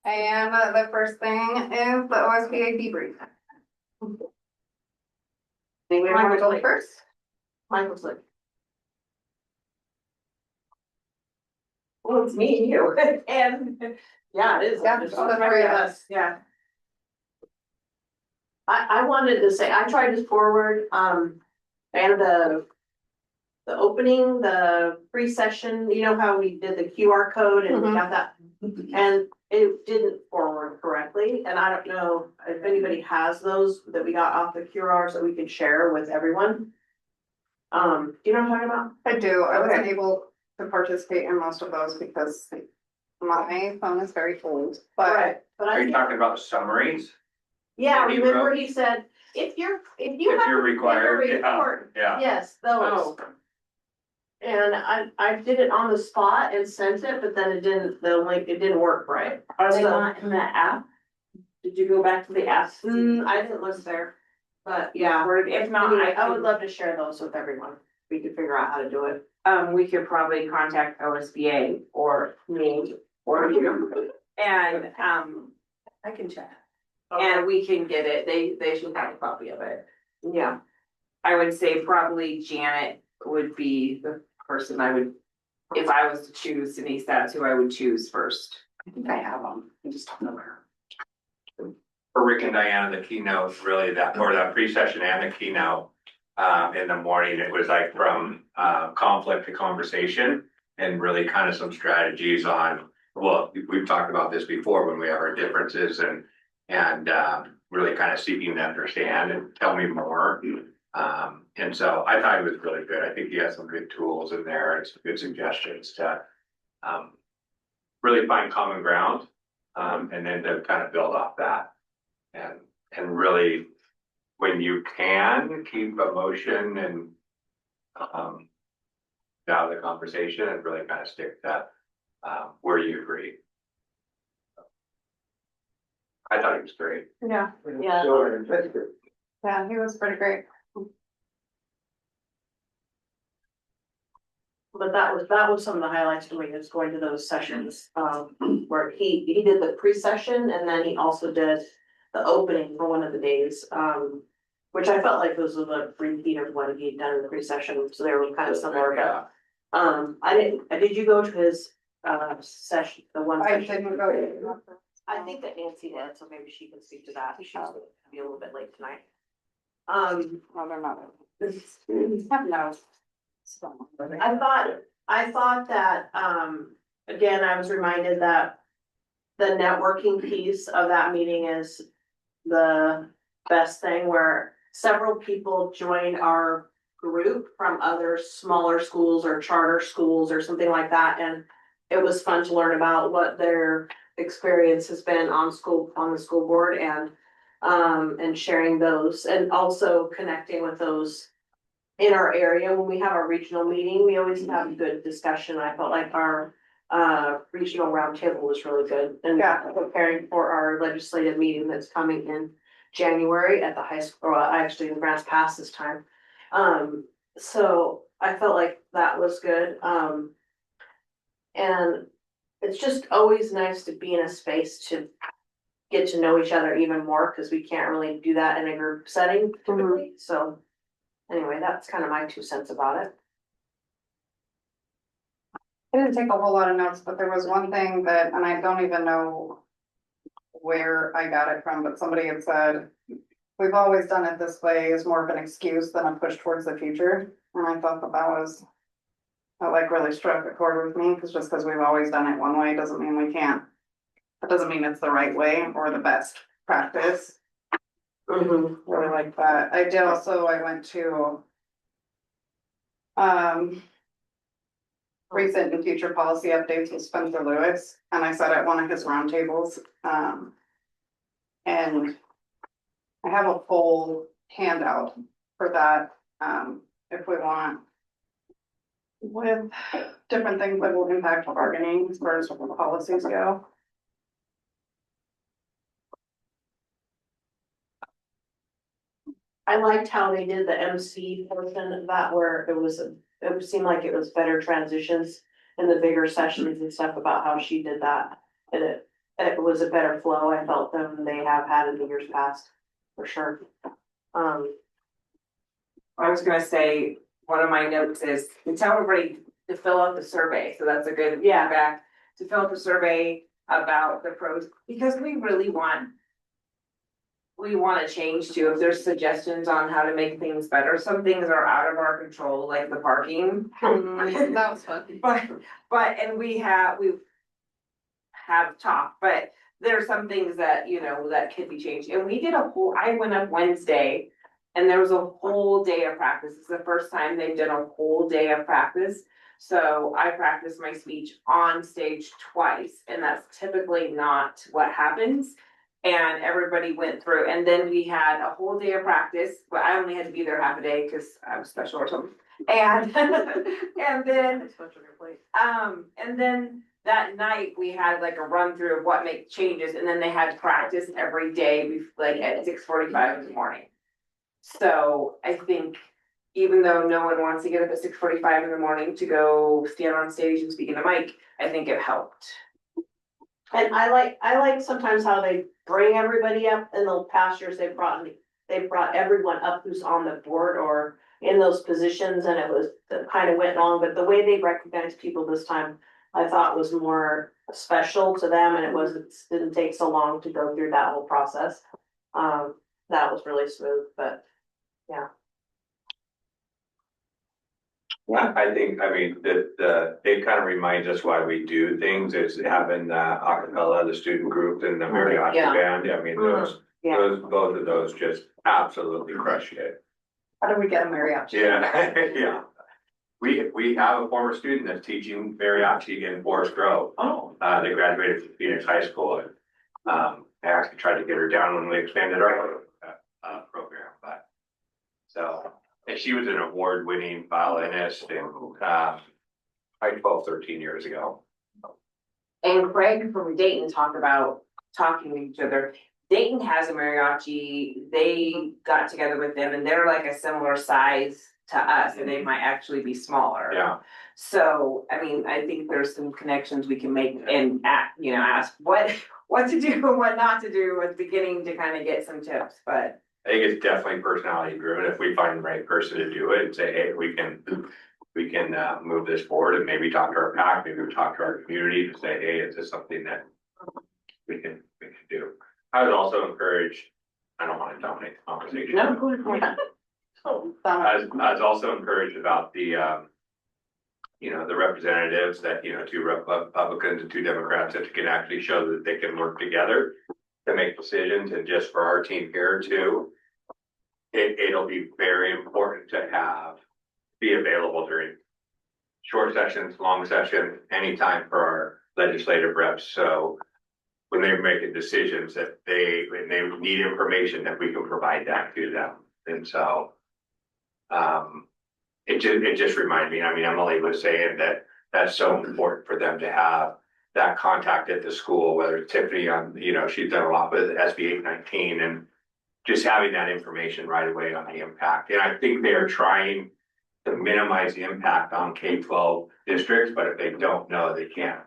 And the first thing is the OSBA debrief. Anybody want to go first? Michael's like. Well, it's me and you, and, yeah, it is. Yeah, It's all the three of us, yeah. I wanted to say, I tried to forward, and the opening, the pre-session, you know how we did the QR code and we got that? And it didn't forward correctly, and I don't know if anybody has those that we got off the QRs that we can share with everyone. Do you know what I'm talking about? I do. I wasn't able to participate in most of those because my phone is very old, but. Right, but Are you talking about the summaries? Yeah, that he remember wrote? he said, if you're required, report, yeah. yes, those. And I did it on the spot and sent it, but then it didn't, the link, it didn't work right. Are they So- not in the app? Did you go back to the app? I didn't look there, but yeah. Or if not, Anyway, I would love to share those with everyone. We could figure out how to do it. we could probably contact OSBA or me or you. And, I can check. and we can get it. They should have a copy of it. Yeah, I would say probably Janet would be the person I would, if I was to choose Denise, that's who I would choose first. I think I have them. I just don't know where. For Rick and Diana, the keynote really that, or that pre-session and the keynote, in the morning, it was like from, conflict to conversation and really kind of some strategies on, well, we've talked about this before when we have our differences and really kind of seeking to understand and tell me more. And so I thought it was really good. I think he has some good tools in there and some good suggestions to, really find common ground, and then to kind of build off that. And really, when you can, keep emotion and, out of the conversation and really kind of stick that, where you agree. I thought it was great. Yeah, yeah. yeah, he was pretty great. But that was some of the highlights for me, is going to those sessions, where he did the pre-session and then he also did the opening for one of the days, which I felt like those were the repeat of what he'd done in the pre-session, so they were kind of similar, but. Did you go to his, session, the one? I session? didn't go to. I think that Nancy did, so maybe she can speak to that, she's gonna be a little bit late tonight. No, they're not. Have no. I thought that, again, I was reminded that the networking piece of that meeting is the best thing, where several people joined our group from other smaller schools or charter schools or something like that, and it was fun to learn about what their experience has been on the school board, and sharing those, and also connecting with those in our area. When we have our regional meeting, we always have a good discussion. I felt like our regional roundtable was really good, and preparing for our legislative meeting that's coming in January at the high school, or actually in Grants Pass this time. So I felt like that was good. And it's just always nice to be in a space to get to know each other even more, because we can't really do that in a group setting typically, so. Anyway, that's kind of my 2 cents about it. I didn't take a whole lot of notes, but there was one thing that, and I don't even know where I got it from, but somebody had said, we've always done it this way is more of an excuse than a push towards the future. And I thought that that like really struck a chord with me, because just because we've always done it one way doesn't mean we can't. That doesn't mean it's the right way or the best practice. Really like that. I went to recent and future policy updates with Spencer Lewis, and I sat at one of his roundtables. And I have a full handout for that, if we want, with different things that will impact bargaining as far as policies go. I liked how they did the MC portion of that, where it seemed like it was better transitions in the bigger sessions and stuff about how she did that. And it was a better flow, I felt, than they have had in the years past, for sure. I was gonna say, one of my notes is to tell everybody to fill out the survey, so that's a good Yeah. feedback. To fill out the survey about the pros, because we really want. We wanna change too, if there's suggestions on how to make things better, some things are out of our control, like the parking. That was fun. And we have talked, but there are some things that, you know, that could be changed, and we did I went up Wednesday. And there was a whole day of practice, it's the first time they've done a whole day of practice. So I practiced my speech on stage twice, and that's typically not what happens. And everybody went through, and then we had a whole day of practice, but I only had to be there half a day because I was special or something. And, and then that night we had like a run through of what make changes, and then they had to practice every day, like at 6:45 in the morning. So I think even though no one wants to get up at 6:45 in the morning to go stand on stage and speak in a mic, I think it helped. And I like sometimes how they bring everybody up. In the past years, they've brought everyone up who's on the board or in those positions, and it kind of went long, but the way they recognized people this time, I thought was more special to them, and it didn't take so long to go through that whole process. That was really smooth, but yeah. I think, I mean, it kind of reminds us why we do things, is having acapella, the student group and the mariachi Yeah. band. I mean, both of those just absolutely crushed it. How do we get a mariachi? Yeah, yeah. We have a former student that's teaching mariachi in Forest Grove. Oh. They graduated from Phoenix High School, and I actually tried to get her down when we expanded our program, but so. And she was an award-winning violinist and probably 12, 13 years ago. And Craig from Dayton talked about talking to each other. Dayton has a mariachi, they got together with them, and they're like a similar size to us, and they might actually be smaller. Yeah. So, I mean, I think there's some connections we can make and ask what to do and what not to do at the beginning to kind of get some tips, but. I think it's definitely personality driven. If we find the right person to do it and say, hey, we can move this forward and maybe talk to our pack, maybe we talk to our community to say, hey, is this something that we can do? I would also encourage, I don't want to dominate the conversation. No. I was also encouraged about the representatives that, two Republicans and 2 Democrats that can actually show that they can work together to make decisions. And just for our team here too, it'll be very important to be available during short sessions, long sessions, anytime for our legislative reps. So when they're making decisions that when they need information, that we can provide that to them. And so it just reminded me, I mean, Emily was saying that that's so important for them to have that contact at the school, whether it's Tiffany she's done a lot with SB 819, and just having that information right away on the impact. And I think they are trying to minimize the impact on K-12 districts, but if they don't know, they can't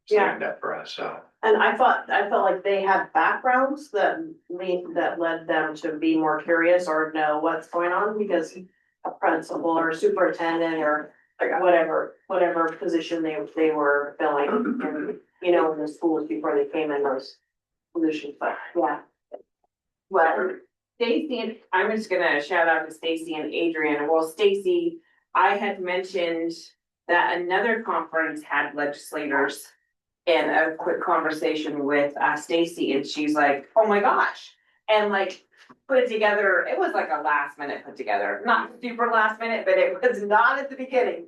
stand up for us, so. And I felt like they had backgrounds that led them to be more curious or know what's going on, because a principal or superintendent or whatever position they were filling in the schools before they came in those positions, but yeah. Well, Stacy, and I'm just gonna shout out to Stacy and Adrian. Well, Stacy, I had mentioned that another conference had legislators and a quick conversation with Stacy, and she's like, oh my gosh. And like put it together, it was like a last minute put together, not super last minute, but it was not at the beginning.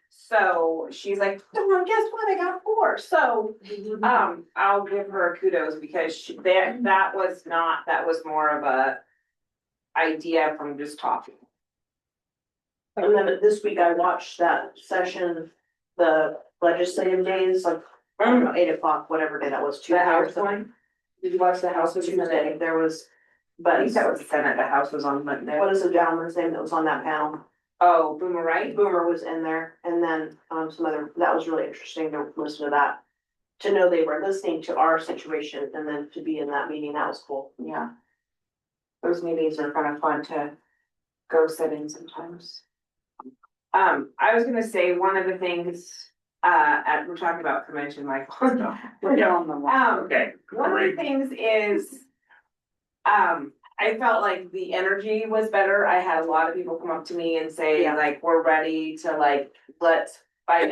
So she's like, oh, guess what? I got 4. So, I'll give her kudos because that was more of a idea from just talking. And then this week I watched that session, the legislative days, like, I don't know, 8 o'clock, whatever day that was, The Tuesday or House something. one? Did you watch the House one? Tuesday, there was, I but think that was the Senate, the House was on Monday. what is the gentleman's name that was on that panel? Oh, Boomer, right? Boomer was in there, and then, some other, that was really interesting to listen to that. To know they were listening to our situation and then to be in that meeting, that was cool. Yeah. Those meetings are kind of fun to go sit in sometimes. I was gonna say, one of the things, we're talking about convention, Michael. We're on the line. Okay, One of the things is, I felt like the energy was better. I had a lot of people come up to me and say, Yeah. like, we're ready to like, let's fight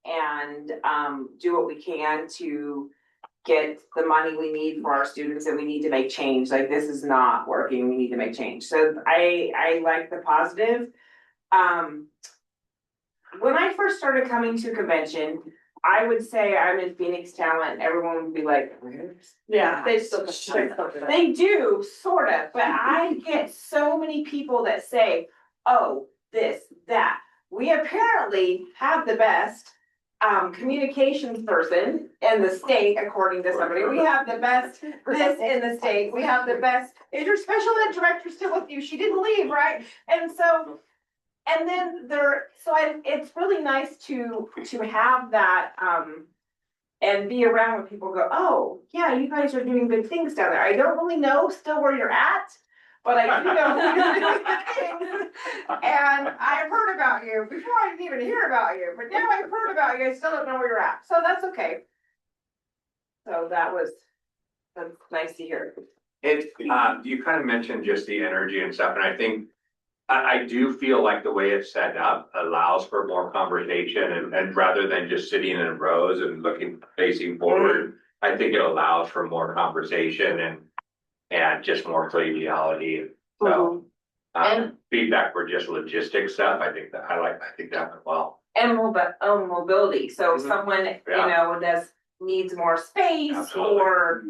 and do what we can to get the money we need for our students, and we need to make change. Like, this is not working. We need to make change. So I like the positive. When I first started coming to convention, I would say I'm in Phoenix Talent. Everyone would be like, Yeah, they still. they do, sort of, but I get so many people that say, oh, this, that. We apparently have the best communications person in the state, according to somebody. We have the best this in the state. We have the best. Is your special ed director still with you? She didn't leave, right? And so, and then it's really nice to have that and be around when people go, oh, yeah, you guys are doing good things down there. I don't really know still where you're at, but I do know you're doing good things. And I've heard about you before I didn't even hear about you, but now I've heard about you, I still don't know where you're at. So that's okay. So that's nice to hear. You kind of mentioned just the energy and stuff, and I think I do feel like the way it's set up allows for more conversation and rather than just sitting in rows and facing forward, I think it allows for more conversation and just more collegiality. So feedback for just logistics stuff, I think that went well. And mobility, so someone, needs more space. Absolutely. Or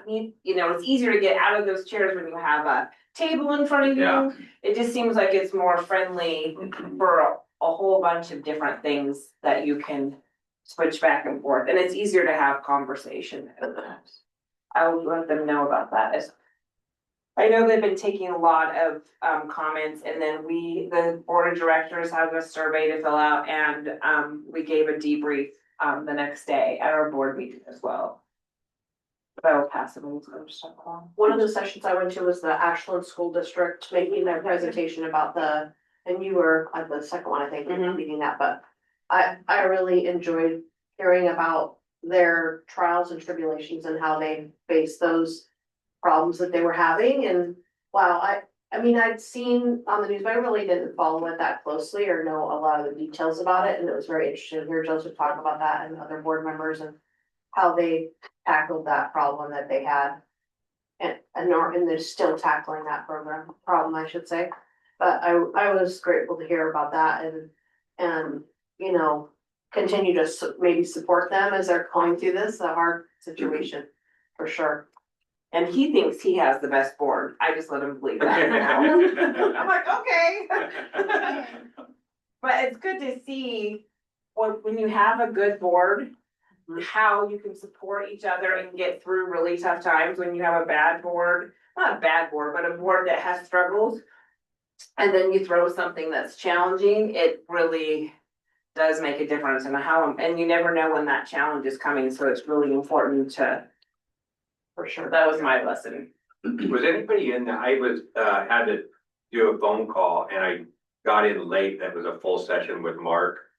it's easier to get out of those chairs when you have a table in front of you. Yeah. It just seems like it's more friendly for a whole bunch of different things that you can switch back and forth, and it's easier to have conversation. I will let them know about that. I know they've been taking a lot of comments, and then the board of directors have a survey to fill out, and we gave a debrief the next day at our board meeting as well. But I will pass it on to other stuff along. One of the sessions I went to was the Ashland School District making their presentation about and you were at the second one, I think, leading that, but I really enjoyed hearing about their trials and tribulations and how they faced those problems that they were having. And wow, I mean, I'd seen on the news, but I really didn't follow it that closely or know a lot of the details about it. And it was very interesting to hear Joseph talk about that and other board members and how they tackled that problem that they had. And they're still tackling that problem, I should say. But I was grateful to hear about that and continue to maybe support them as they're going through this, a hard situation, for sure. And he thinks he has the best board. I just let him believe that now. I'm like, okay. But it's good to see when you have a good board, how you can support each other and get through really tough times. When you have a bad board, not a bad board, but a board that has struggles, and then you throw something that's challenging, it really does make a difference in and you never know when that challenge is coming. So it's really important for sure. That was my lesson. Was anybody in that? I had to do a phone call and I got in late. That was a full session with Mark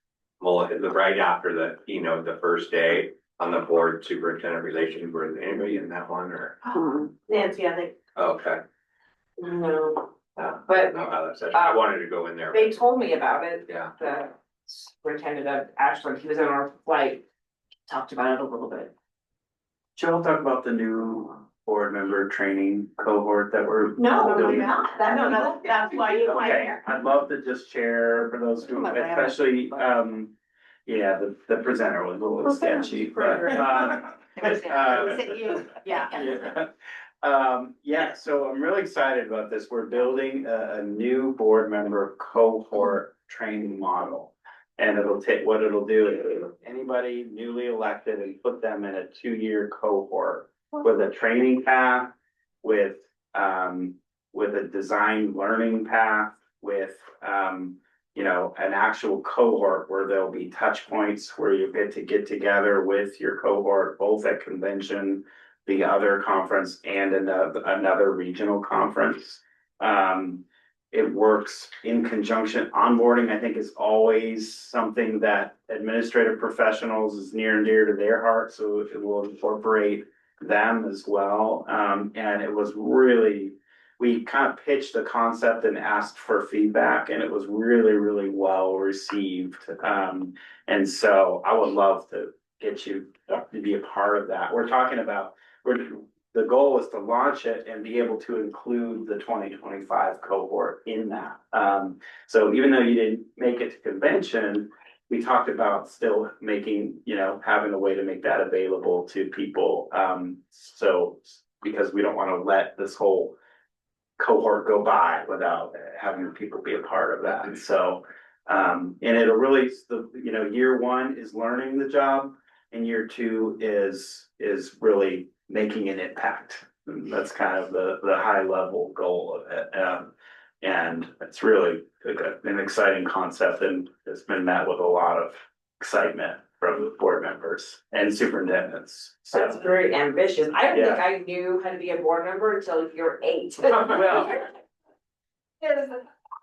Mullet, right after the keynote, the first day on the board superintendent relations. Was anybody in that one or? Nancy, I think. Okay. No, but I wanted to go in there. They told me about it. Yeah. The superintendent of Ashland, he was on our flight, talked about it a little bit. Joe, talk about the new board member training cohort that we're. No, building. not. That's why you went Okay, there. I'd love to just share for those who, especially, the presenter was a little sketchy, but, yeah, so I'm really excited about this. We're building a new board member cohort training model. And what it'll do is anybody newly elected and put them in a 2-year cohort with a training path, with a design learning path, with, you know, an actual cohort where there'll be touch points where you get together with your cohort, both at convention, the other conference and another regional conference. It works in conjunction. Onboarding, I think, is always something that administrative professionals is near and dear to their heart, so it will incorporate them as well. And it was really, we kind of pitched the concept and asked for feedback, and it was really, really well received. And so I would love to get you to be a part of that. We're talking about, the goal is to launch it and be able to include the 2025 cohort in that. So even though you didn't make it to convention, we talked about still making, you know, having a way to make that available to people. So because we don't want to let this whole cohort go by without having people be a part of that. And so, and it'll really, you know, year one is learning the job, and year two is really making an impact. And that's kind of the high level goal of it. And it's really an exciting concept, and it's been met with a lot of excitement from the board members and superintendents. That's So, very ambitious. I don't Yeah. think I knew how to be a board member until you're 8. well, It is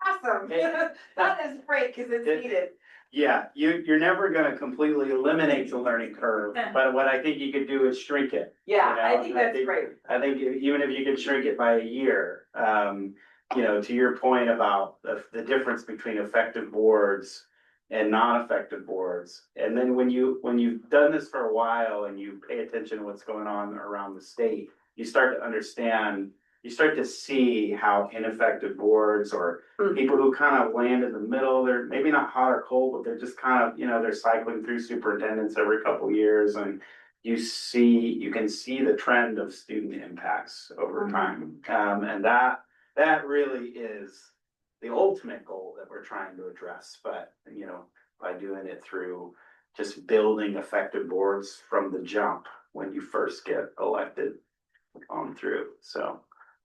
awesome. That is great because it's needed. yeah, you're never gonna completely eliminate the learning curve, but what I think you could do is shrink it. Yeah, You know, I think and I that's think- great. I think even if you can shrink it by a year, you know, to your point about the difference between effective boards and non-effective boards. And then when you've done this for a while and you pay attention to what's going on around the state, you start to understand, you start to see how ineffective boards or people who kind of land in the middle, they're maybe not hot or cold, but they're just kind of, you know, they're cycling through superintendents every couple years, and you can see the trend of student impacts over time. And that really is the ultimate goal that we're trying to address, but, you know, by doing it through just building effective boards from the jump when you first get elected on through. So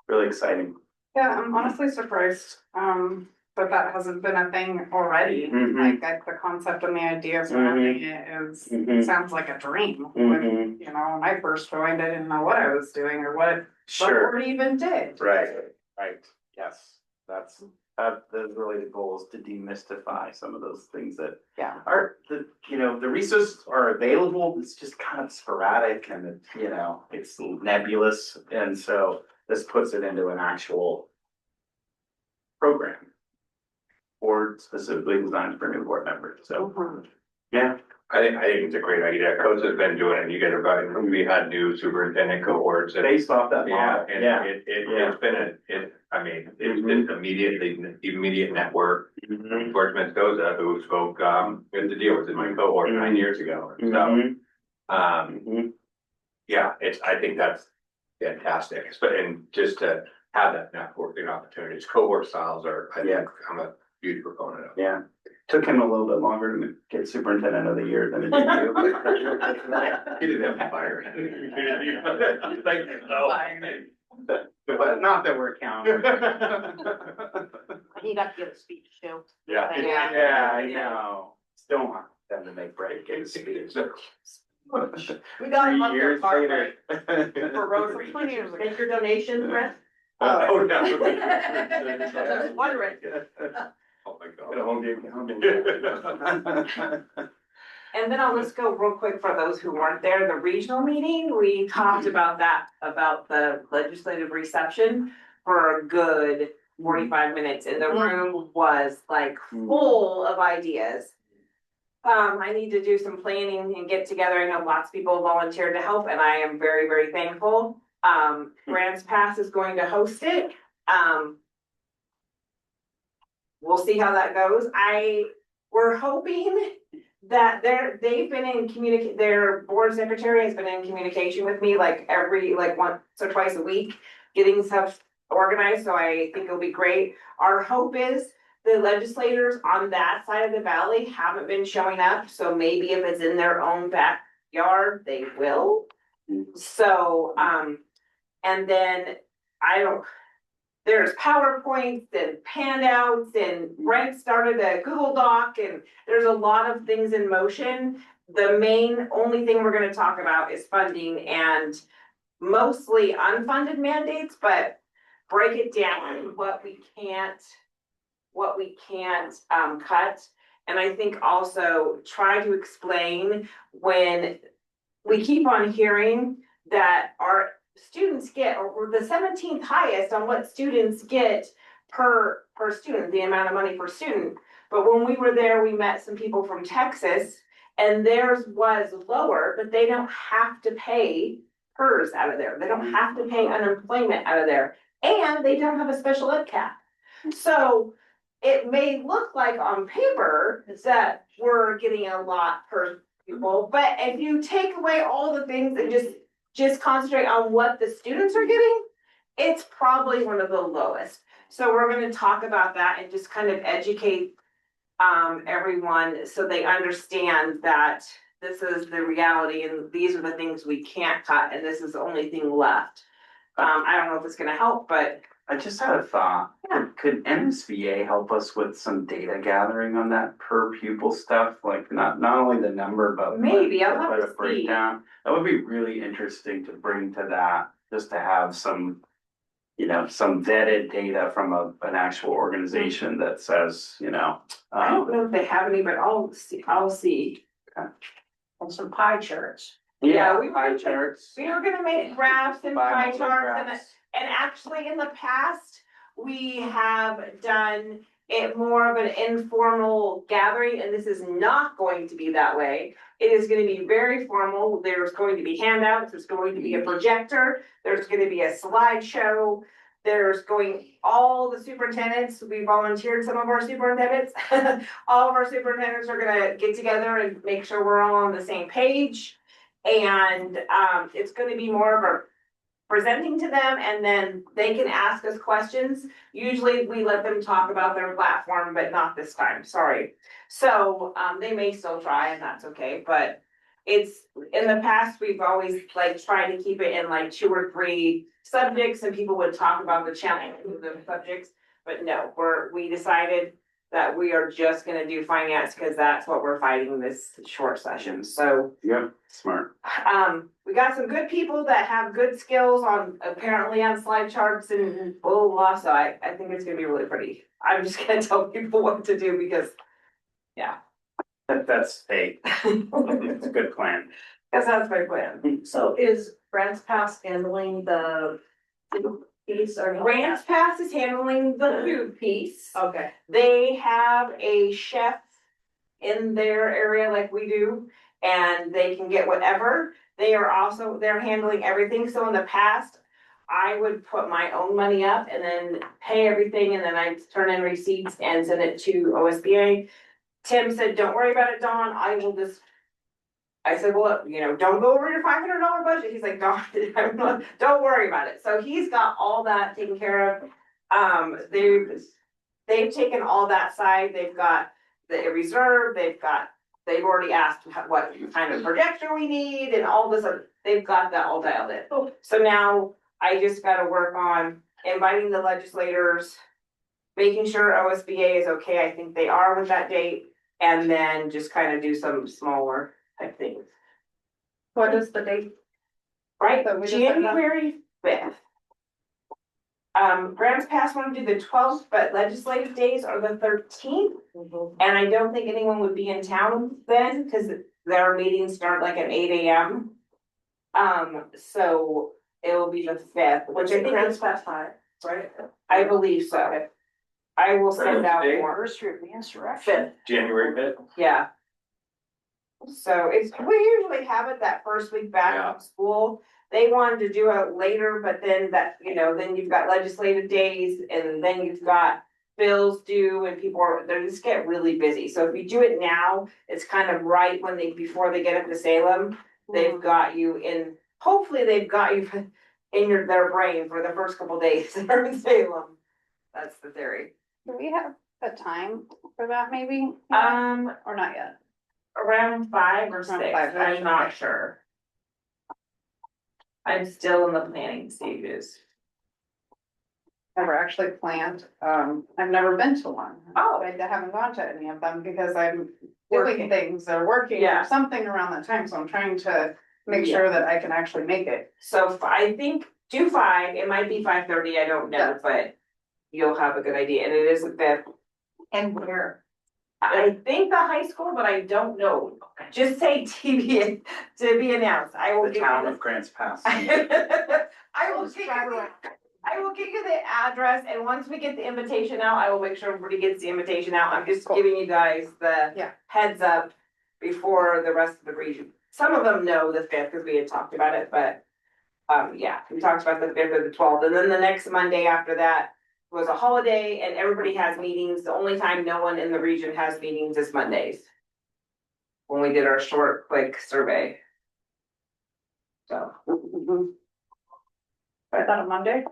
really exciting. Yeah, I'm honestly surprised, that hasn't been a thing already. Mhm. Like the concept and the idea surrounding it is, Mhm. sounds like a dream. Mhm. You know, when I first joined, I didn't know what I was doing or what Sure, board even did. right, yes, that's really the goal, is to demystify some of those things that Yeah. are, you know, the resources are available, it's just kind of sporadic and it, you know, it's nebulous, and so this puts it into an actual program or specifically designed for new board members, so, Mhm. yeah. I think it's a great idea. Coach has been doing it, you get about, we had new superintendent cohorts and. Based off that Yeah, model, and yeah. it's been I mean, it's been immediate network. Mhm. George Mendoza, who spoke, with the deal, was in my cohort 9 years ago, so, Mhm. um, yeah, I think that's fantastic, and just to have that networking opportunities, cohort styles are, I think, I'm a huge proponent of. Yeah, took him a little bit longer to get superintendent of the year than it did you. He didn't have fire. Thank you, though. But not that we're counting. He got to give a speech too. Yeah. Yeah, I know. Still want them to make Brady get a speech. We got him up 3 there, years Park, later. for Rotary. Make your donation, Brett. Oh, no. Just wondering. Oh, my God. Gonna hold you accountable. And then I'll just go real quick for those who weren't there, the regional meeting, we talked about that, about the legislative reception for a good 45 minutes, and the room was like full of ideas. I need to do some planning and get together. I know lots of people volunteered to help, and I am very, very thankful. Grants Pass is going to host it. We'll see how that goes. We're hoping that they've been in their board secretary has been in communication with me like once or twice a week, getting stuff organized, so I think it'll be great. Our hope is the legislators on that side of the valley haven't been showing up, so maybe if it's in their own backyard, they will. So, and then there's PowerPoints and handouts and Brent started a Google Doc and there's a lot of things in motion. The only thing we're gonna talk about is funding and mostly unfunded mandates, but break it down, what we can't cut. And I think also try to explain when we keep on hearing that our students get, or we're the 17th highest on what students get per student, the amount of money per student. But when we were there, we met some people from Texas and theirs was lower, but they don't have to pay PERS out of there. They don't have to pay unemployment out of there. And they don't have a special ed cap. So it may look like on paper that we're getting a lot per people, but if you take away all the things and just concentrate on what the students are getting, it's probably one of the lowest. So we're gonna talk about that and just kind of educate everyone so they understand that this is the reality and these are the things we can't cut and this is the only thing left. I don't know if it's gonna help, but I just had a thought. Yeah. Could NSBA help us with some data gathering on that per pupil stuff? Like not only the number, but maybe I'll have but to a see. breakdown. That would be really interesting to bring to that, just to have some, some vetted data from an actual organization that says, I don't know if they have any, but I'll see. And some pie charts. Yeah, we pie were- charts. We were gonna make graphs and pie Bi-monthly charts graphs. and actually in the past, we have done it more of an informal gathering, and this is not going to be that way. It is gonna be very formal. There's going to be handouts, there's going to be a projector, there's gonna be a slideshow. All the superintendents, we volunteered some of our superintendents. All of our superintendents are gonna get together and make sure we're all on the same page. And it's gonna be more of a presenting to them and then they can ask us questions. Usually we let them talk about their platform, but not this time, sorry. So they may still try and that's okay, but it's, in the past, we've always like tried to keep it in like 2 or 3 subjects and people would talk about the challenge of the subjects. But no, we decided that we are just gonna do finance because that's what we're fighting this short session, so. Yep, smart. We got some good people that have good skills apparently on slide charts and blah, blah, blah, so I think it's gonna be really pretty. I'm just gonna tell people what to do because, yeah. That's it's a good plan. Guess that's my plan. So is Grants Pass handling the food piece or? not? Grants Pass is handling the food piece. Okay. They have a chef in their area like we do, and they can get whatever. They're handling everything, so in the past, I would put my own money up and then pay everything, and then I'd turn in receipts and send it to OSBA. Tim said, don't worry about it, Dawn, I said, well, don't go over your $500 budget. He's like, don't worry about it. So he's got all that taken care of. They've taken all that side. They've got the reserve. They've already asked what kind of projector we need and all this. They've got that all dialed in. So now I just got to work on inviting the legislators, making sure OSBA is okay. I think they are with that date. And then just kind of do some smaller type things. What is the date? Right, So we just said that? January 5th. Grants Pass want to do the 12th, but legislative days are the 13th. And I don't think anyone would be in town then, because their meetings start like at 8 AM. So it will be the 5th, which I think Grants is, Pass 5, right? I believe so. I will send out Date? more. Anniversary of the insurrection. 5th, January 5th. yeah. So we usually have it that first week back Yeah. from school. They wanted to do it later, but then then you've got legislative days and then you've got bills due and they just get really busy. So if you do it now, it's kind of right before they get up to Salem, they've got you in, hopefully they've got you in their brain for the first couple days they're in Salem. That's the theory. Do we have a time for that maybe? Or not yet? Around 5 or Around 6, 5, I'm not okay. sure. I'm still in the planning stages. ever actually planned. I've never been to one. Oh. I haven't gone to any of them because I'm Working. doing things or working Yeah. or something around that time, so I'm trying to make sure that I can actually make it. So I think do 5, it might be 5:30, I don't know, Yeah. but you'll have a good idea, and it is the 5th. And where? I think the high school, but I don't know. Just say TBA to be announced. I will The give town you of Grants Pass. I will give you the address, and once we get the invitation out, I will make sure everybody gets the invitation out. I'm just Cool. giving you guys the Yeah. heads up before the rest of the region. Some of them know the 5th because we had talked about it, but yeah, we talked about the 5th or the 12th, and then the next Monday after that was a holiday and everybody has meetings. The only time no one in the region has meetings is Mondays. When we did our short, quick survey. So, I thought a Monday?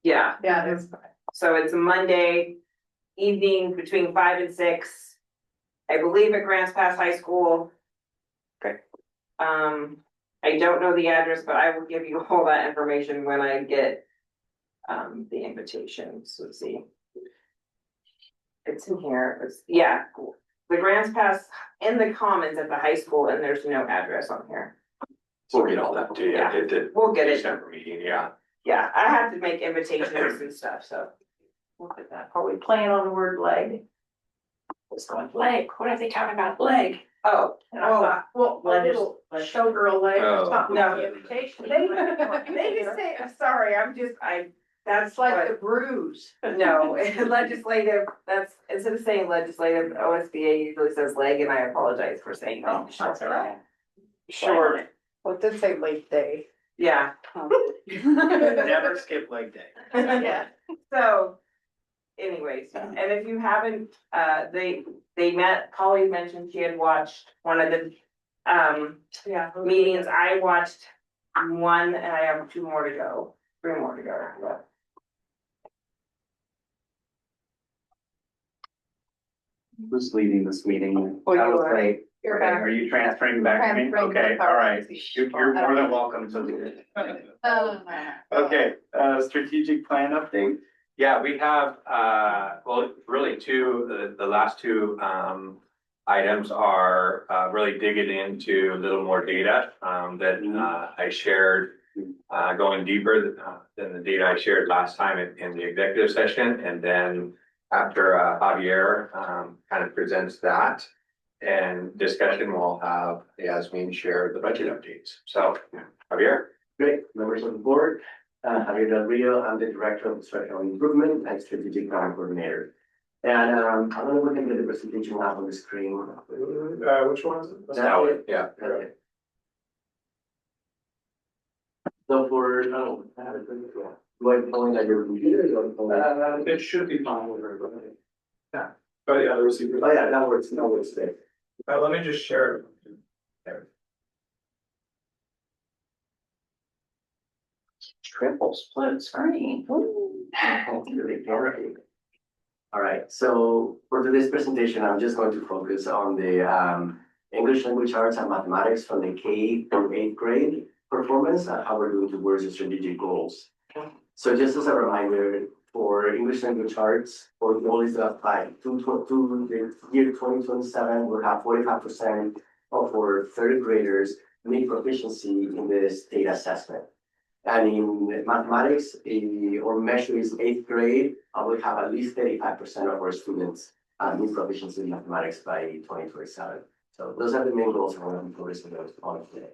yeah, Yeah, it is. so it's a Monday evening between 5 and 6. I believe at Grants Pass High School. Okay. I don't know the address, but I will give you all that information when I get the invitations. Let's see. It's in here. Yeah, the Grants Pass in the Commons at the high school, and there's no address on here. We'll get all that to you. Yeah. It did. We'll get it. December meeting, yeah. Yeah, I have to make invitations and stuff, so. Look at that. Are we playing on the word leg? What's going leg? What are they talking about? Leg. Oh, And I thought, well, a little showgirl leg or Oh. something. No. The invitation. They just say, I'm sorry, that's It's like what. the bruise. No, legislative, that's, instead of saying legislative, OSBA usually says leg, and I apologize for saying that. That's all right. Short, Well, it did say late day. yeah. Never skip leg day. Yeah, so anyways, and if you haven't, they met, Polly mentioned she had watched one of the, Yeah. meetings. I watched one and I have 2 more to go, 3 more to go, but. Who's leading this meeting? Well, you I was are. late. You're Okay, back. are you transferring back to me? Transferring to Okay, the all right. PowerPoint. You're more than welcome to lead it. No. Okay, strategic plan update. Yeah, we have, well, really the last 2, items are, really digging into a little more data, that, I shared, going deeper, than the data I shared last time in the executive session. And then after, Javier, kind of presents that and discussion, we'll have Yasmin share the budget updates. So, Javier? Great, members of the board, Javier Del Rio, I'm the Director of Structural Improvement and Strategic Plan Coordinator. And I'm gonna look at the presentation up on the screen. Which one is it? That's That one, it. yeah. Okay. So for, do I point at your computer or? It should be fine with everybody. Yeah. Oh, yeah, the receiver. Oh, yeah, that works, today. Let me just share it. There. Triple split screen. All right, so for today's presentation, I'm just going to focus on the English language arts and mathematics from the K through 8th grade performance and how we're doing towards the strategic goals. So just as a reminder, for English language arts, our goal is to apply to the year 2027, we'll have 45% of our 3rd graders meet proficiency in this data assessment. And in mathematics, our measure is 8th grade, I will have at least 35% of our students meet proficiency in mathematics by 2027. So those are the main goals I want to be focusing on today.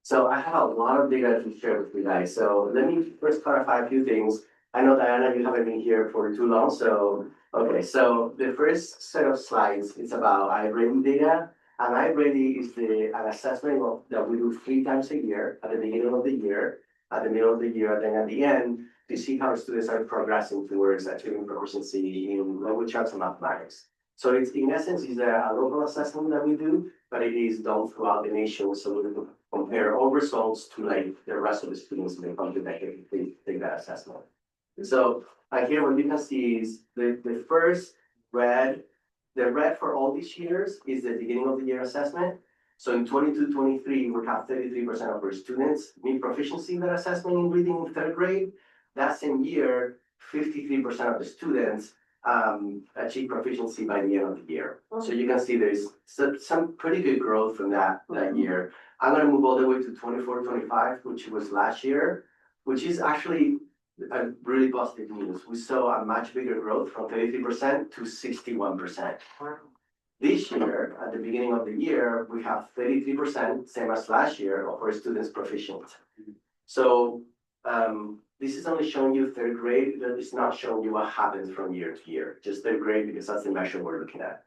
So I have a lot of data to share with you guys. So let me first clarify a few things. I know, Diana, you haven't been here for too long. So, okay, so the first set of slides is about iReady data. And iReady is an assessment that we do 3 times a year, at the beginning of the year, at the middle of the year, and then at the end, to see how students are progressing towards achieving proficiency in language arts and mathematics. So it's, in essence, is a local assessment that we do, but it is done throughout the nation. So we can compare all results to like the rest of the students in the country that can take that assessment. So here what you can see is the first red, the red for all these years is the beginning of the year assessment. So in 22-23, we have 33% of our students meet proficiency in that assessment in reading in 3rd grade. That same year, 53% of the students achieve proficiency by the end of the year. So you can see there's some pretty good growth from that year. I'm gonna move all the way to 24-25, which was last year, which is actually a really positive news. We saw a much bigger growth from 33% to 61%. This year, at the beginning of the year, we have 33%, same as last year, of our students proficient. So this is only showing you third grade, but it's not showing you what happens from year to year, just third grade, because that's the measure we're looking at.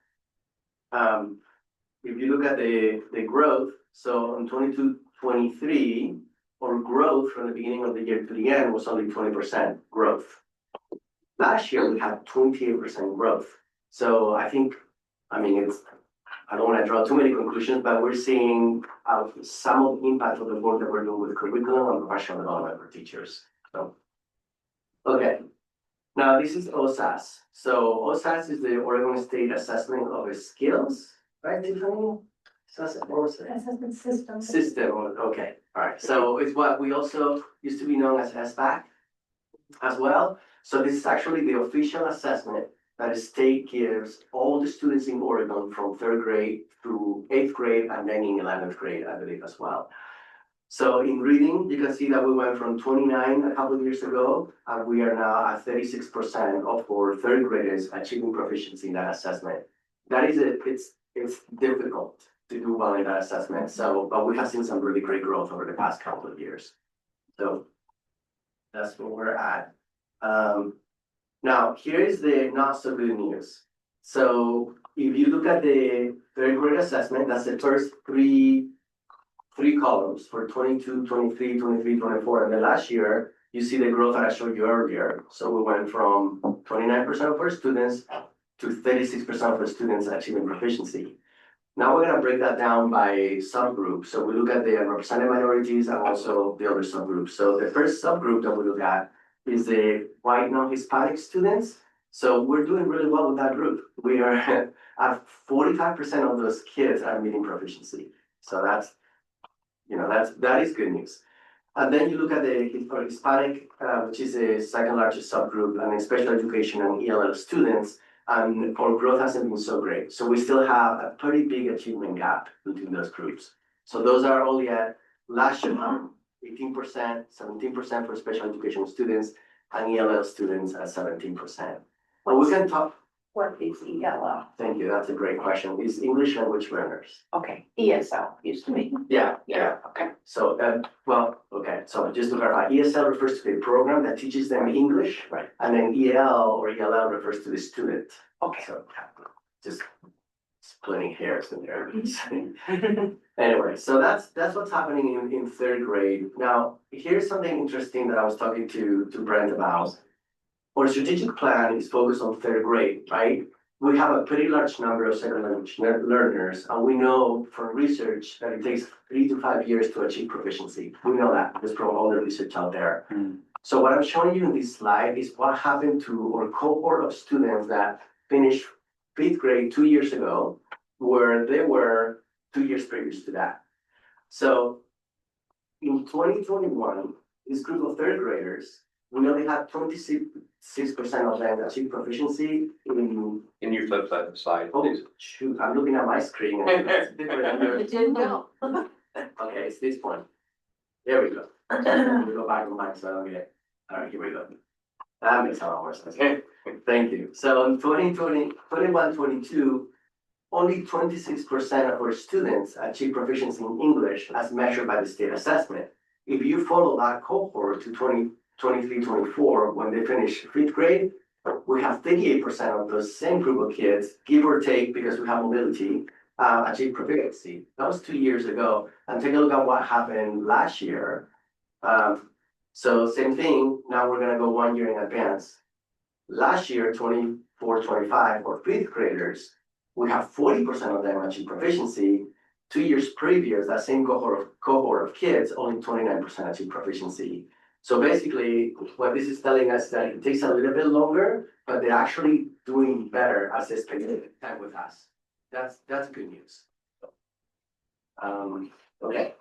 If you look at the growth, so in 22-23, our growth from the beginning of the year to the end was only 20% growth. Last year, we had 28% growth. So I think, I mean, I don't want to draw too many conclusions, but we're seeing some of the impact of the work that we're doing with curriculum and professional development for teachers. So, okay. Now this is OSAS. So OSAS is the Oregon State Assessment of Skills, right, Tiffany? Assessment system. System, okay, all right. So it's what we also used to be known as SBAC as well. So this is actually the official assessment that the state gives all the students in Oregon from third grade through 8th grade and then in 11th grade, I believe, as well. So in reading, you can see that we went from 29 a couple of years ago, and we are now at 36% of our third graders achieving proficiency in that assessment. That is it's difficult to do well in that assessment. So, but we have seen some really great growth over the past couple of years. So that's where we're at. Now, here is the not so good news. So if you look at the third grade assessment, that's the first three columns for 22, 23, 23, 24. And then last year, you see the growth that I showed you earlier. So we went from 29% of our students to 36% of our students achieving proficiency. Now we're gonna break that down by subgroup. So we look at the represented minorities and also the other subgroups. So the first subgroup that we look at is the white non-Hispanic students. So we're doing really well with that group. We are at 45% of those kids are meeting proficiency. So that is good news. And then you look at the Hispanic, which is the second largest subgroup, and then special education and ELL students, and our growth hasn't been so great. So we still have a pretty big achievement gap between those groups. So those are only at last year, 18%, 17% for special education students, and ELL students at 17%. But we can talk. What is ELL? Thank you, that's a great question. It's English language learners. Okay, ESL used to be. Yeah. Okay. So, so just to clarify, ESL refers to the program that teaches them English. Right. And then EL or ELL refers to the student. Okay. So, just splitting hairs in there. Anyway, so that's what's happening in third grade. Now, here's something interesting that I was talking to Brent about. Our strategic plan is focused on third grade, right? We have a pretty large number of second language learners, and we know from research that it takes 3 to 5 years to achieve proficiency. We know that just from all the research out there. So what I'm showing you in this slide is what happened to our cohort of students that finished 5th grade 2 years ago, where they were 2 years previous to that. So in 2021, this group of third graders, we only had 26% of them achieve proficiency in. Can you flip that slide, Oh, please? shoot, I'm looking at my screen. And it's different than yours. It didn't go. Okay, it's this one. There we go. We go back on mine, so okay. All right, here we go. That makes a lot more sense. Thank you. So in 2020, 21, 22, only 26% of our students achieve proficiency in English as measured by the state assessment. If you follow that cohort to 23, 24, when they finish 5th grade, we have 38% of those same group of kids, give or take, because we have mobility, achieve proficiency. That was 2 years ago. And take a look at what happened last year. So same thing, now we're gonna go 1 year in advance. Last year, 24, 25, for 5th graders, we have 40% of them achieve proficiency. 2 years previous, that same cohort of kids, only 29% achieve proficiency. So basically, what this is telling us that it takes a little bit longer, but they're actually doing better as they spend time with us. That's good news. Okay.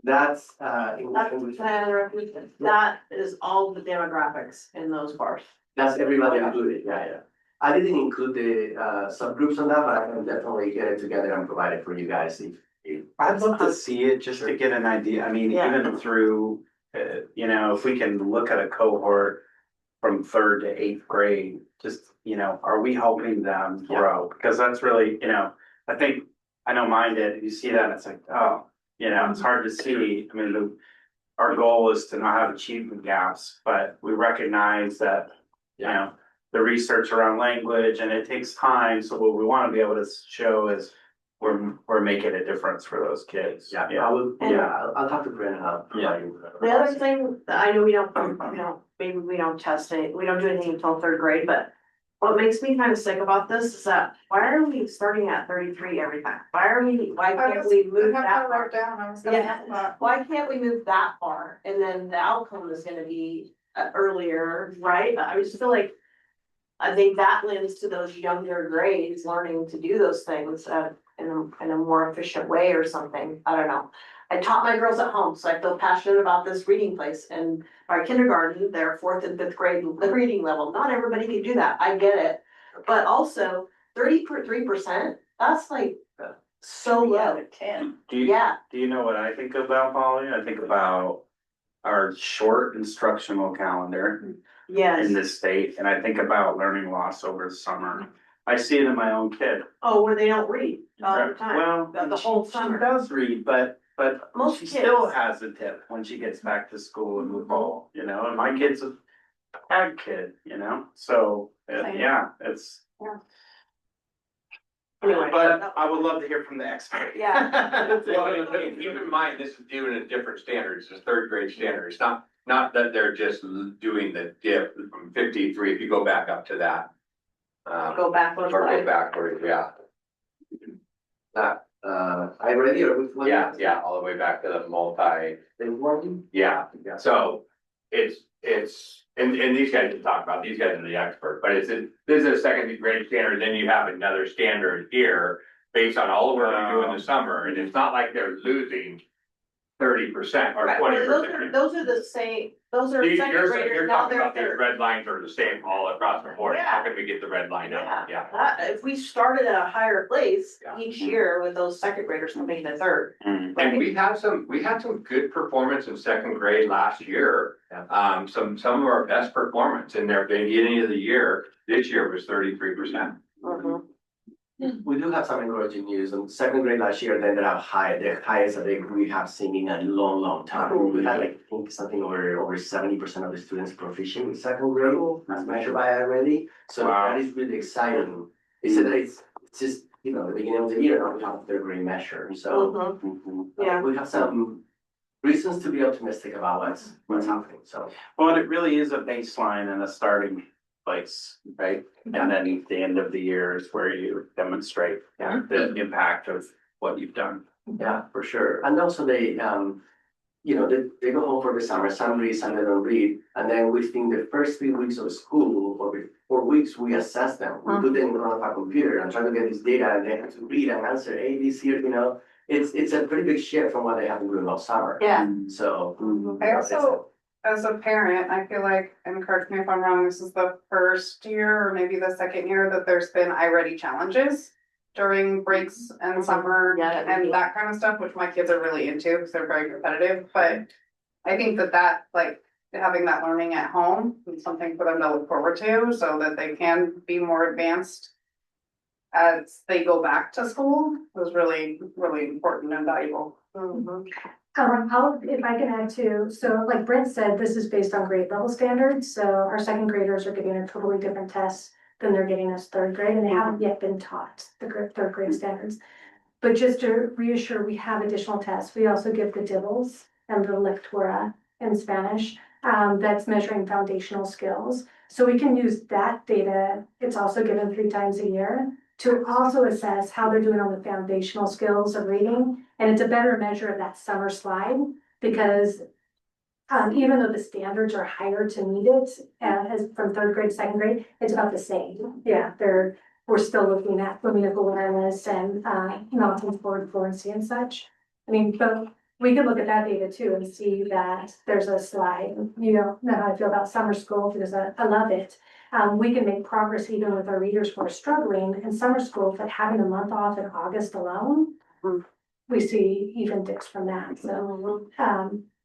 That's, English That's, language. can I interrupt you? That is all the demographics in those bars. That's everybody included, yeah. I didn't include the subgroups on that, but I can definitely get it together and provide it for you guys if. I'd love to see it just to get an idea. I mean, Yeah. even through, you know, if we can look at a cohort from 3rd to 8th grade, just, you know, are we helping them grow? Because that's really, you know, I think, I know mine did. You see that, and it's like, oh, you know, it's hard to see. I mean, our goal is to not have achievement gaps, but we recognize that, you know, the research around language and it takes time. So what we want to be able to show is we're making a difference for those kids. I will, I'll talk to Brent. Yeah. The other thing, that I know we don't, maybe we don't test it, we don't do anything until 3rd grade, but what makes me kind of sick about this is that, why are we starting at 33 every time? Why can't we move have that to far? write down, I was gonna ask Yeah, that. why can't we move that far? And then the outcome is gonna be earlier, right? I just feel like I think that lends to those younger grades learning to do those things in a more efficient way or something. I don't know. I taught my girls at home, so I feel passionate about this reading place. And by kindergarten, they're 4th and 5th grade, the reading level. Not everybody can do that. I get it. But also 33%, that's like so low. 10. Do you, Yeah, do you know what I think about, Polly? I think about our short instructional calendar yes. in this state, and I think about learning loss over the summer. I see it in my own kid. Oh, where they don't read all the time. Well, The whole she summer. does read, but Most she kids. still has a tip when she gets back to school in the fall, you know, and my kid's a ag kid, you know, so, yeah, it's. Anyway. But I would love to hear from the expert. Yeah. Well, keep in mind, this is doing a different standard, it's a 3rd grade standard, it's not that they're just doing the dip from 53, if you go back up to that. Go backwards. Or go backwards, yeah, I ready or which one? yeah, all the way back to the multi, The one? yeah, so it's, and these guys can talk about, these guys are the expert, but this is a 2nd grade standard, then you have another standard here based on all the work you do in the summer, and it's not like they're losing 30% or Right, 20%. those are the same, those are You're 2nd graders, now talking they're about these 3rd. red lines are the same all across the board, how can we get the red line up? Yeah, if we started at a higher place Yeah. each year with those 2nd graders coming to 3rd. Mm. And we had some good performance in 2nd grade last year. Some of our best performance in their beginning of the year, this year was 33%. We do have some encouraging news. In 2nd grade last year, they ended up the highest that we have seen in a long time. We had like, I think something over 70% of the students proficient in 2nd grade, as measured by already. So Wow. that is really exciting. It's just, you know, the beginning of the year, now we have 3rd grade measure, so. Yeah. We have some reasons to be optimistic about what's happening, so. Well, it really is a baseline and a starting place, right? And then the end of the year is where you demonstrate the impact of what you've done. Yeah, for sure. And also they, you know, they go home for the summer, some read, some they don't read. And then within the first 3 weeks of school or 4 weeks, we assess them. We put them in front of a computer and try to get this data and they have to read and answer A, B, C, you know. It's a pretty big shift from what they have been doing all summer. Yeah. So. I also, as a parent, I feel like, and correct me if I'm wrong, this is the first year or maybe the 2nd year that there's been iReady challenges during breaks and summer Yeah, and that kind of stuff, which my kids are really into because they're very competitive. But I think that like having that learning at home is something for them to look forward to so that they can be more advanced as they go back to school was really, really important and valuable. If I can add too, so like Brent said, this is based on grade level standards, so our 2nd graders are getting a totally different test than they're getting as 3rd grade, and they haven't yet been taught the 3rd grade standards. But just to reassure, we have additional tests. We also give the DIBELS and the lectura in Spanish, that's measuring foundational skills. So we can use that data, it's also given 3 times a year, to also assess how they're doing on the foundational skills of reading. And it's a better measure of that summer slide because even though the standards are higher to meet it as from 3rd grade to 2nd grade, it's about the same. Yeah, we're still looking at phonemic awareness and non-forward fluency and such. I mean, but we can look at that data too and see that there's a slide, you know how I feel about summer school, because I love it. We can make progress even with our readers who are struggling in summer school, but having a month off in August alone, we see even dips from that, so,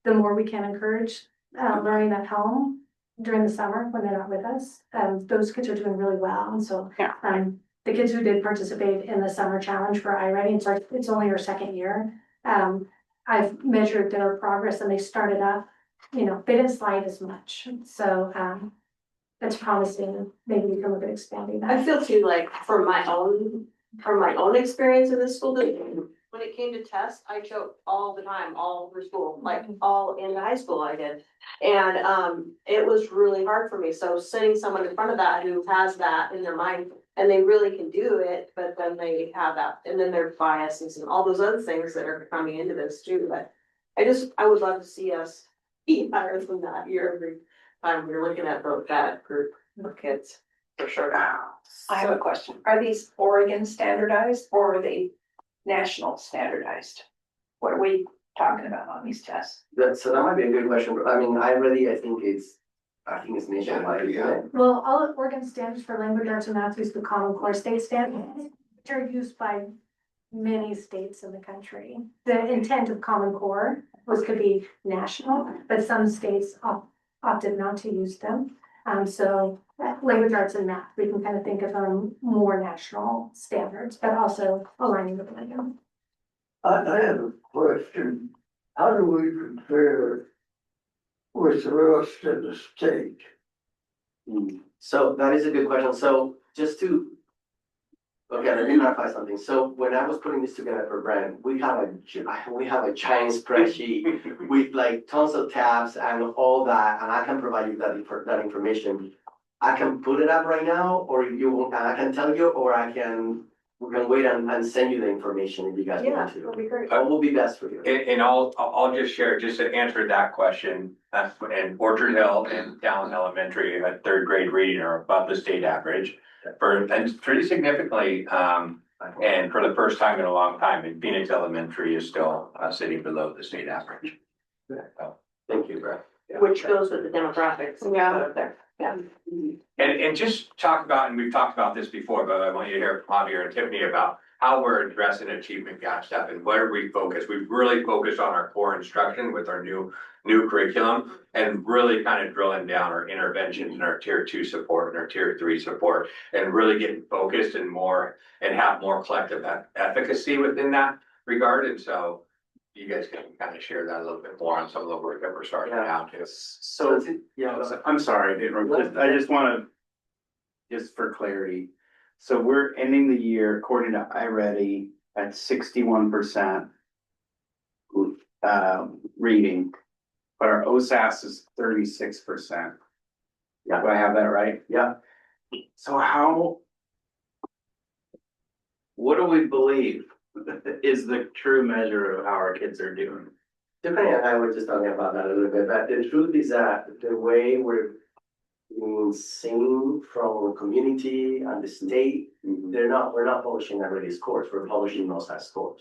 the more we can encourage, learning at home during the summer when they're not with us, those kids are doing really well, and so. Yeah. The kids who did participate in the summer challenge for iWriting, it's only our second year. I've measured their progress and they started up, you know, they didn't slide as much, so, that's promising. Maybe we can look at expanding I that. feel too like from my own experience in this school district, when it came to tests, I choked all the time, all through school, like all in high school I did. And it was really hard for me. So sitting someone in front of that who has that in their mind and they really can do it, but then they have that, and then their biases and all those other things that are coming into this too. But I would love to see us be higher than that year every time we're looking at that group of kids, for sure. I have a question. Are these Oregon standardized or are they national standardized? What are we talking about on these tests? So that might be a good question. I mean, I think it's nationwide, isn't it? Well, all Oregon standards for language arts and math use the Common Core state standards, which are used by many states in the country. The intent of Common Core was to be national, but some states opted not to use them. So language arts and math, we can kind of think of them more national standards, but also aligning with them. I have a question. How do we compare with the rest of the state? So that is a good question. So just to, okay, let me clarify something. So when I was putting this together for Brand, we have a giant spreadsheet with like tons of tabs and all that, and I can provide you that information. I can put it up right now, or you won't, I can tell you, or we can wait and send you the information if you guys want to. That'd be great. What will be best for you? And I'll just share, just to answer that question, in Orchard Hill and Dowling Elementary, at third grade reading are above the state average. And pretty significantly, and for the first time in a long time, in Phoenix Elementary is still sitting below the state average. So, Thank you, Brad. Which goes with the demographics. Yeah. There, yeah. And just talk about, and we've talked about this before, but I want you to hear from Javier and Tiffany about how we're addressing achievement gap stuff and where we focus. We've really focused on our core instruction with our new curriculum and really kind of drilling down our interventions and our tier 2 support and our tier 3 support and really getting focused and have more collective efficacy within that regard. And so you guys can kind of share that a little bit more on some of the work that we're starting now too. So, I'm sorry, I didn't interrupt. I just wanna, just for clarity. So we're ending the year according to iReady at 61% reading, but our OSAS is 36%. Yeah. Do I have that right? Yeah. So what do we believe is the true measure of how our kids are doing? Tiffany and I were just talking about that a little bit, but the truth is that the way we're being seen from the community and the state, we're not publishing already scores, we're publishing OSAS scores.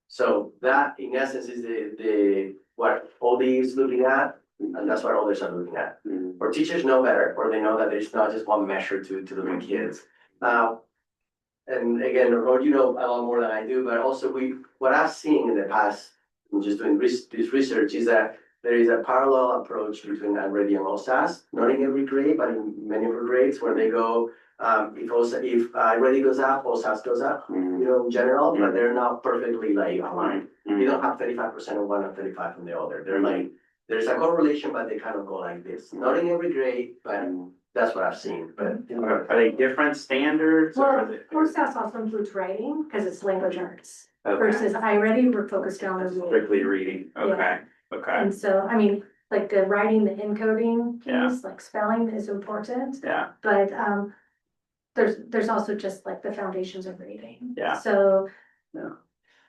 So that in essence is the what OD is looking at, and that's what others are looking at. Or teachers know better, or they know that there's not just one measure to the kids. And again, Rod, you know a lot more than I do, but also what I've seen in the past, just doing this research, is that there is a parallel approach between iReady and OSAS, not in every grade, but in many of the grades where they go, if iReady goes up, OSAS goes up, you know, in general, but they're not perfectly like aligned. You don't have 35% of one and 35% from the other. They're like, there's a correlation, but they kind of go like this. Not in every grade, but that's what I've seen, but. Are they different standards? Or are Well, they? OSAS also includes writing, because it's language arts, Okay. versus iReady, we're focused on the Strictly reading, okay, okay, And so, I mean, like the writing, the encoding Yeah. piece, like spelling is important, yeah, but there's also just like the foundations of reading. Yeah. So. Yeah.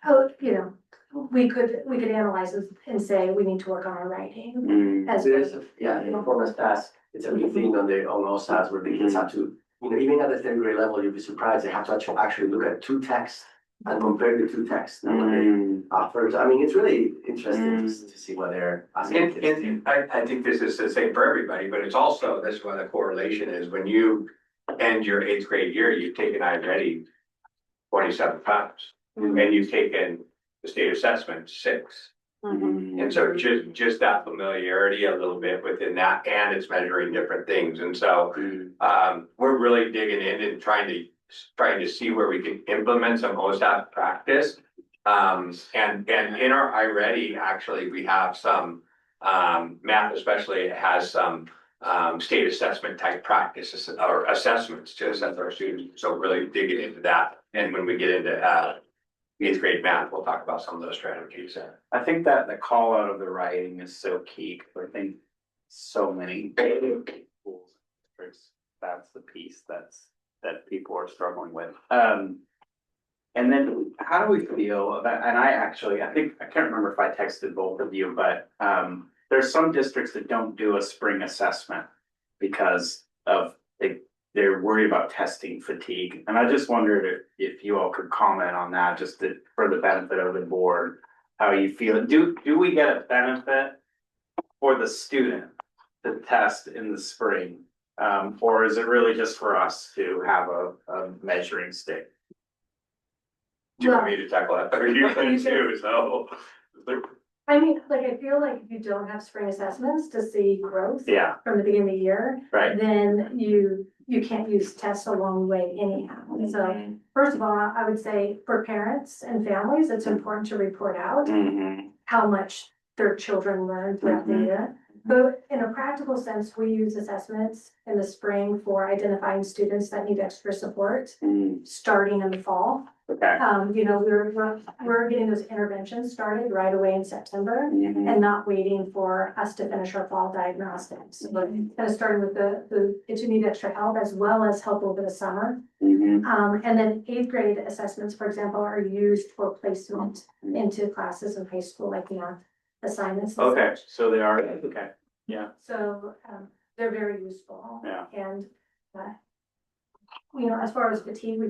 Oh, you know, we could analyze and say we need to work on our writing as well. There's, the performance task, it's a big thing on OSAS where the kids have to, you know, even at the third grade level, you'll be surprised, they have to actually look at two texts and compare the two texts and what they offer. I mean, it's really interesting to see what they're asking. kids to do. I think this is the same for everybody, but it's also, this is why the correlation is when you end your eighth grade year, you've taken iReady 27 times. And you've taken the state assessment 6. And so just that familiarity a little bit within that, and it's measuring different things. And so we're really digging in and trying to see where we can implement some OSAP practice. And in our iReady, actually, we have some math, especially, it has some state assessment type practices or assessments to assess our students. So really digging into that. And when we get into eighth grade math, we'll talk about some of those strategies. I think that the call out of the writing is so key, 'cause I think so many schools, districts, that's the piece that people are struggling with. And then how do we feel about, and I think, I can't remember if I texted both of you, but, there's some districts that don't do a spring assessment because of, they're worried about testing fatigue. And I just wondered if you all could comment on that, just for the benefit of the board, how you feel. Do we get a benefit for the student to test in the spring? Or is it really just for us to have a measuring stick? Do you want me to tackle that? Or you can too, so. I mean, like, I feel like if you don't have spring assessments to see growth Yeah, from the beginning of the year, right. then you can't use tests along the way anyhow. So first of all, I would say for parents and families, it's important to report out how much their children learn throughout the year. But in a practical sense, we use assessments in the spring for identifying students that need extra support, starting in the fall. Okay. You know, we're getting those interventions started right away in September and not waiting for us to finish our fall diagnostics. So kind of starting with the kids who need extra help as well as help over the summer. And then eighth grade assessments, for example, are used for placement into classes in high school, like math assignments. And Okay, such. so they are, okay, yeah. So they're very useful. Yeah. And you know, as far as fatigue, we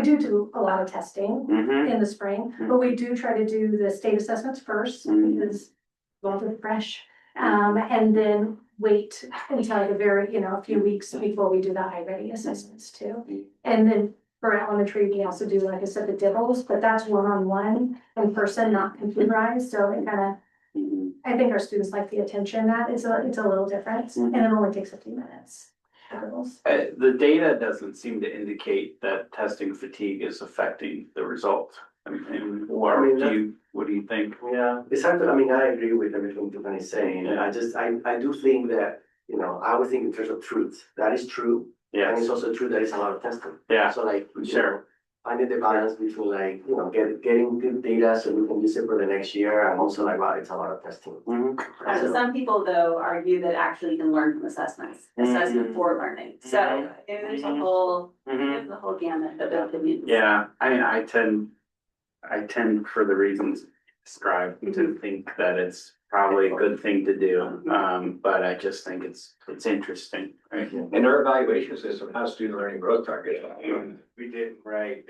do a lot of testing in the spring, but we do try to do the state assessments first because well, they're fresh. And then wait until the very, a few weeks before we do the iReady assessments too. And then for elementary, we also do, like I said, the dibbles, but that's one-on-one in person, not computerized. So it kind of, I think our students like the attention that it's a little different and it only takes a few minutes. The data doesn't seem to indicate that testing fatigue is affecting the result. I mean, what do you think? Yeah, it's hard to, I mean, I agree with everything Tiffany is saying. Yeah. I do think that, I would think in terms of truth, that is true. And Yes, it's also true that it's a lot of testing. yeah, So like, sure. Finding the balance between like, getting good data so we can use it for the next year, and also like, wow, it's a lot of testing. So some people though argue that actually you can learn from assessments, assessment for learning. So there's a whole, there's the whole gamut of opinions. Yeah, I mean, I tend for the reasons described to think that it's probably a good thing to do. But I just think it's interesting, right? And our evaluation system has student learning growth target. We didn't, Right.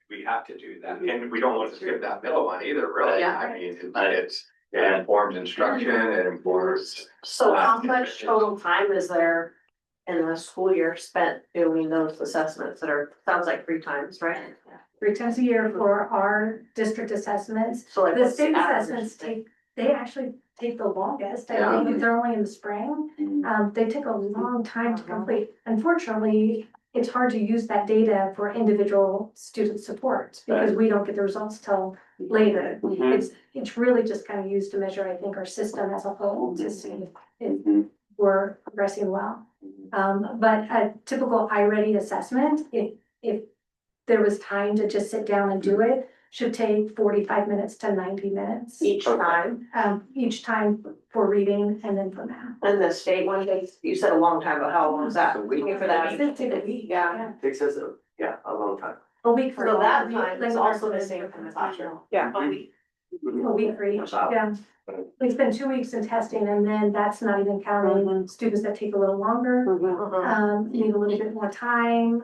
we have to do that. And we don't want to skip that middle one either, really. Yeah. I mean, it informs instruction, it informs. So how much total time is there in the school year spent doing those assessments that sounds like 3 times, right? 3 times a year for our district assessments. So like The what's state average? assessments they actually take the longest. I think they're only in the spring. They take a long time to complete. Unfortunately, it's hard to use that data for individual student support because we don't get the results till later. It's really just kind of used to measure, I think, our system as a whole to see if we're progressing well. But a typical iReady assessment, if there was time to just sit down and do it, should take 45 minutes to 90 minutes. Each time, Each time for reading and then for math. and the state one takes, you said a long time, but how long is that? A week. For that? It takes a week, Yeah. Takes us, a long time. A week for. So that all, time like, is also the same as last year. Yeah. A week. A week for each, Wow. yeah. We spend 2 weeks in testing and then that's not even counting students that take a little longer, need a little bit more time.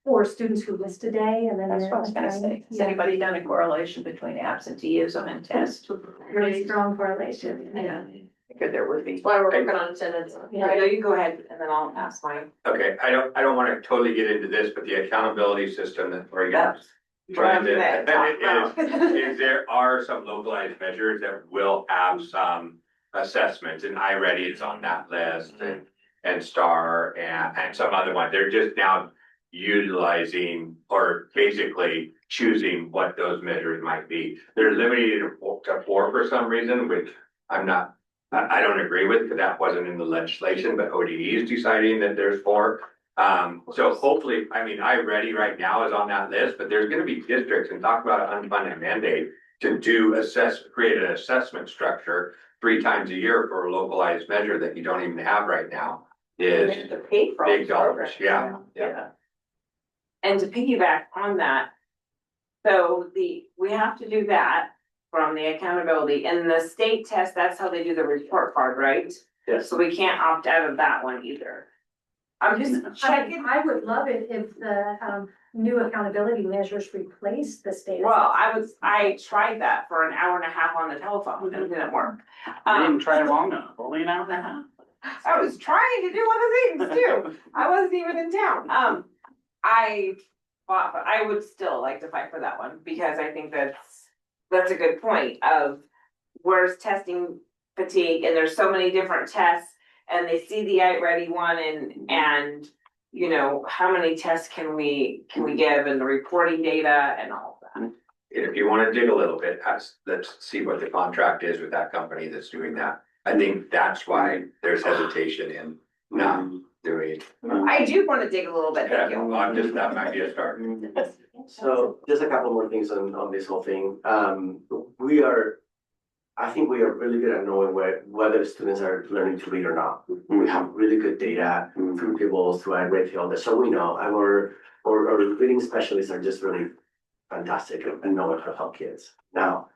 or students who missed a day and then. That's what I was gonna say. Has anybody done a correlation between absenteeism and test? Really strong correlation. Yeah. Because there would be. That's why we're working on attendance. Yeah, no, you go ahead and then I'll ask mine. Okay, I don't wanna totally get into this, but the accountability system that Oregon That's- trying to, That talk is there are some localized measures that will have some assessments, and iReady is on that list, and STAR and some other one. They're just now utilizing or basically choosing what those measures might be. They're limited to four for some reason, which I don't agree with, because that wasn't in the legislation, but ODE is deciding that there's four. So hopefully, I mean, iReady right now is on that list, but there's gonna be districts, and talk about an unfunded mandate to create an assessment structure 3 times a year for a localized measure that you don't even have right now. They Is have to pay for all big the dollars, programs. yeah. And to piggyback on that, so we have to do that from the accountability and the state test, that's how they do the report card, right? Yes. So we can't opt out of that one either. I'm just checking. I would love it if the new accountability measures replace the state. Well, I tried that for an hour and a half on the telephone and it didn't work. I didn't try it long enough, only an hour and a half. I was trying to do other things too. I wasn't even in town. But I would still like to fight for that one because I think that's a good point of where's testing fatigue and there's so many different tests and they see the iReady one and you know, how many tests can we give and the reporting data and all of that. If you wanna dig a little bit, let's see what the contract is with that company that's doing that. I think that's why there's hesitation in not doing it. I do wanna dig a little bit, thank Yeah, you. well, that might be a start. So just a couple more things on this whole thing. I think we are really good at knowing whether students are learning to read or not. We have really good data through tables, through iReady, all that, so we know. And our reading specialists are just really fantastic and know how to help kids. Now,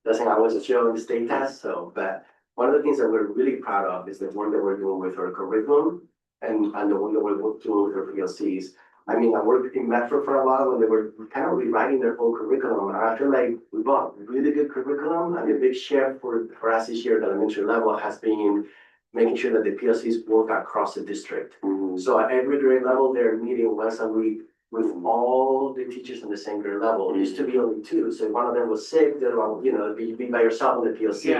doesn't always show in the state test, but one of the things that we're really proud of is the work that we're doing with our curriculum and the work that we're doing with our PLCs. I mean, I worked in Metro for a while when they were kind of rewriting their whole curriculum, and I feel like we bought really good curriculum, and the big shift for us this year at the elementary level has been making sure that the PLCs work across the district. So at every grade level, they're meeting once a week with all the teachers in the same grade level. It used to be only 2, so if one of them was sick, the other one, you'd be by yourself on the PLC.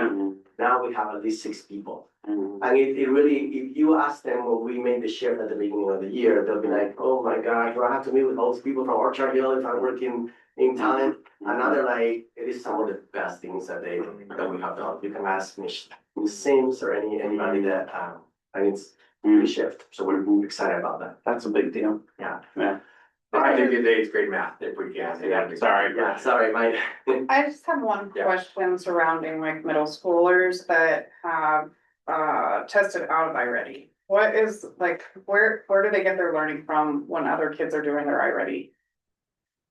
Now we have at least 6 people. And it really, if you ask them when we made the shift at the beginning of the year, they'll be like, oh my God, do I have to meet with all these people from Orchard Hill if I'm working in talent? And now they're like, it is some of the best things that we have done. You can ask Miss Sims or anybody that, and it's really shift. So we're excited about that. That's a big deal. Yeah. I think it's 8th grade math if we can. Sorry. Yeah, sorry, my. I just have one Yeah. question surrounding like middle schoolers that have tested out of iReady. What is like, where do they get their learning from when other kids are doing their iReady?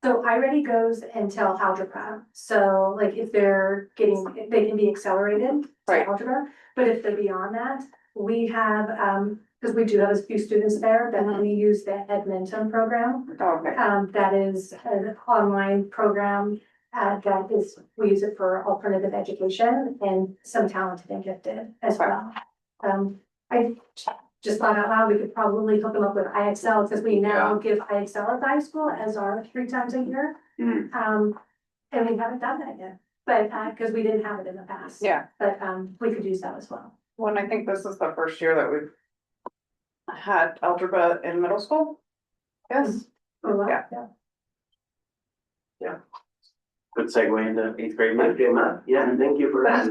So iReady goes until algebra, so like if they can be accelerated to Right. algebra, but if they're beyond that, we have, because we do have a few students there, that we use the Edmonton program. Okay, That is an online program, we use it for alternative education and some talented and gifted as well. I just thought out loud, we could probably hook them up with IXL, because we now give IXL at the high school as our 3 times a year. And we haven't done that yet, but, because we didn't have it in the past. yeah, But, we could use that as well. well, and I think this is the first year that we've had algebra in middle school. Yes, Yeah. Good segue into 8th grade math. Okay, Matt, yeah, thank you for that.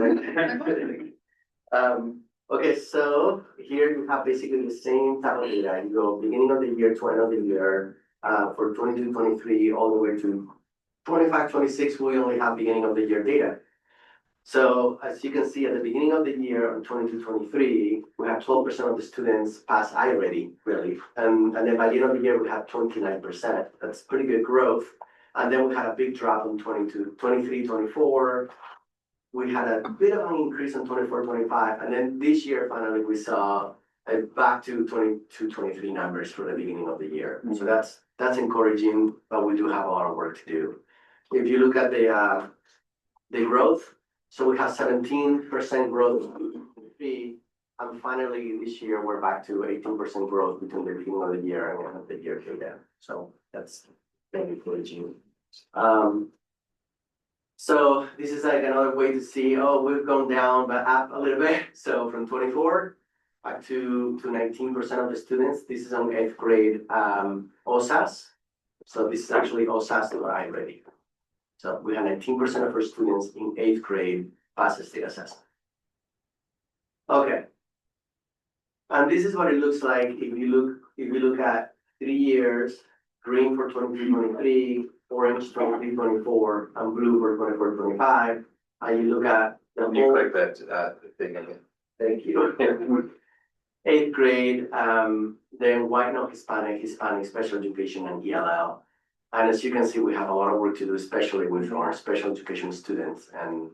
Okay, so here you have basically the same type of data. You go beginning of the year to end of the year, for 22, 23, all the way to 25, 26, we only have beginning of the year data. So as you can see at the beginning of the year on 22, 23, we have 12% of the students pass iReady, really. And then by the end of the year, we have 29%. That's pretty good growth. And then we had a big drop in 22, 23, 24. We had a bit of an increase in 24, 25. And then this year, finally, we saw back to 22-23 numbers for the beginning of the year. So that's encouraging, but we do have a lot of work to do. If you look at the growth, so we have 17% growth in Q3, and finally this year we're back to 18% growth between the beginning of the year and end of the year came down. So that's very encouraging. So this is like another way to see, oh, we've gone down but up a little bit. So from 24 back to 19% of the students. This is on 8th grade OSAS. So this is actually OSAS that I ready. So we have 19% of our students in 8th grade pass the state assessment. Okay. And this is what it looks like if you look at 3 years, green for 23-23, orange 23-24, and blue for 24-25. And you look at the Can you click that thing again? Thank you. 8th grade, then white, no Hispanic, special education, and ELL. And as you can see, we have a lot of work to do, especially with our special education students and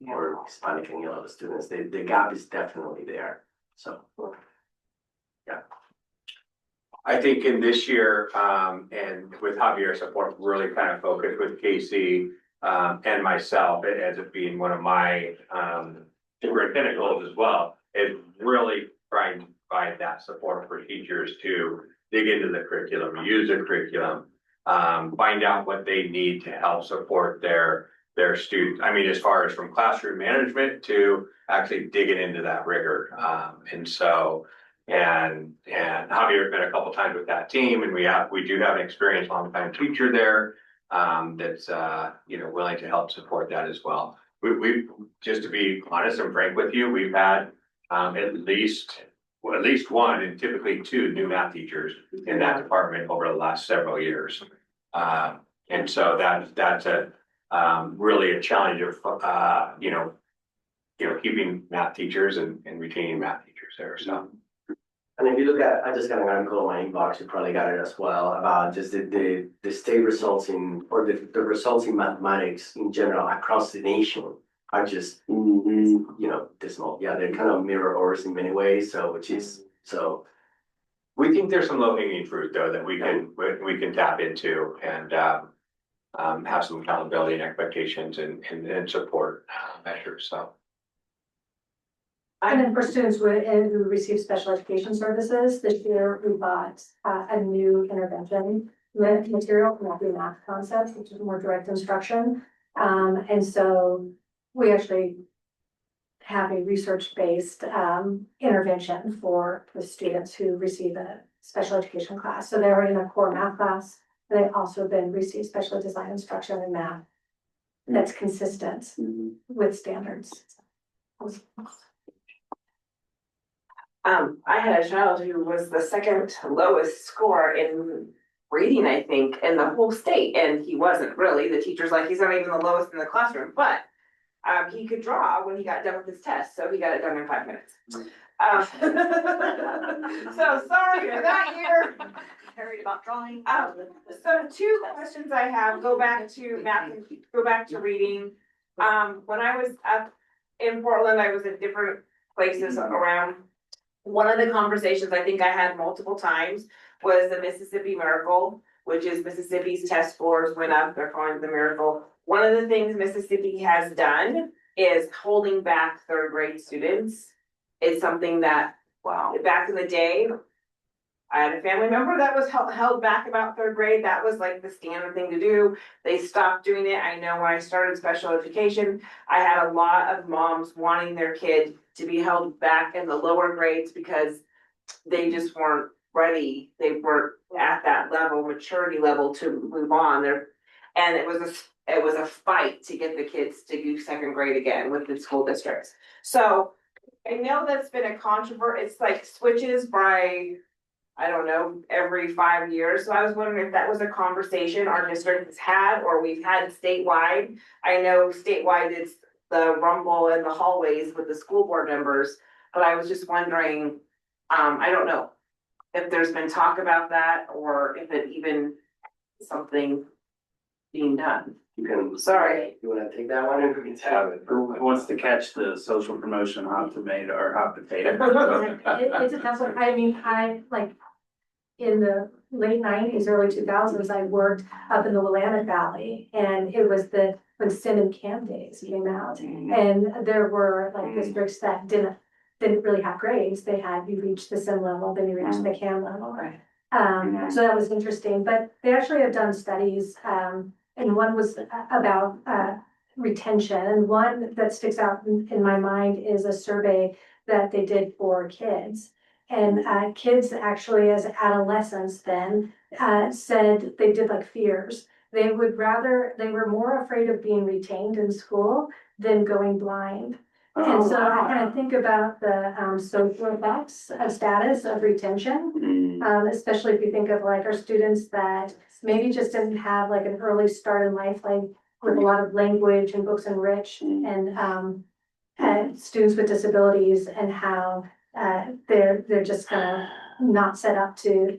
our Hispanic and ELL students. The gap is definitely there. So, yeah. I think in this year, and with Javier's support, really kind of focused with Casey and myself as it being one of my superintendent goals as well, is really trying to provide that support for teachers to dig into the curriculum, use the curriculum, find out what they need to help support their students. I mean, as far as from classroom management to actually digging into that rigor. And Javier's been a couple times with that team, and we do have an experienced longtime teacher there that's willing to help support that as well. We just to be honest and frank with you, we've had at least one and typically two new math teachers in that department over the last several years. And so that's a really a challenge of keeping math teachers and retaining math teachers there. So. And if you look at, I just got an article in my inbox, you probably got it as well, about just the state results or the results in mathematics in general across the nation are just, dismal. Yeah, they're kind of mirrors in many ways. So, We think there's some low hanging fruit though that we can tap into and have some accountability and expectations and support measures. So. And then for students who receive special education services, this year we bought a new intervention material, math concepts, which is more direct instruction. And so we actually have a research-based intervention for the students who receive a special education class. So they're in a core math class. They also then receive special design instruction in math that's consistent with standards. I had a child who was the second lowest score in reading, I think, in the whole state, and he wasn't really. The teacher's like, he's not even the lowest in the classroom, but he could draw when he got done with his test, so he got it done in 5 minutes. So sorry for that year. Worried about drawing. So 2 questions I have, go back to math, and go back to reading. When I was up in Portland, I was at different places around. One of the conversations I think I had multiple times was the Mississippi Miracle, which is Mississippi's test scores went up, they're calling it the miracle. One of the things Mississippi has done is holding back 3rd grade students. It's something that, back in the day, I had a family member that was held back about 3rd grade. That was like the standard thing to do. They stopped doing it. I know when I started special education, I had a lot of moms wanting their kid to be held back in the lower grades because they just weren't ready. They weren't at that maturity level to move on there. And it was a fight to get the kids to do 2nd grade again with the school districts. So I know that's been a controversy. It's like switches by, I don't know, every 5 years. So I was wondering if that was a conversation our district has had or we've had statewide. I know statewide it's the rumble in the hallways with the school board members, but I was just wondering, I don't know if there's been talk about that or if it even something being done. You can. Sorry. You wanna take that one and we can have it? Who wants to catch the social promotion hot tomato or hot potato? It's a tough one. I mean, I like, in the late nineties, early 2000s, I worked up in the Willamette Valley, and it was when Sim and Cam days came out. And there were like districts that didn't really have grades. They had, you reached the Sim level, then you reached the Cam level. Right. So that was interesting, but they actually have done studies, and one was about, retention, and one that sticks out in my mind is a survey that they did for kids. And kids actually, as adolescents then, said they did like fears. They were more afraid of being retained in school than going blind. And so I kind of think about the social effects of status of retention, especially if you think of like our students that maybe just didn't have like an early start in life, like with a lot of language and books enriched, and students with disabilities, and how they're just kind of not set up to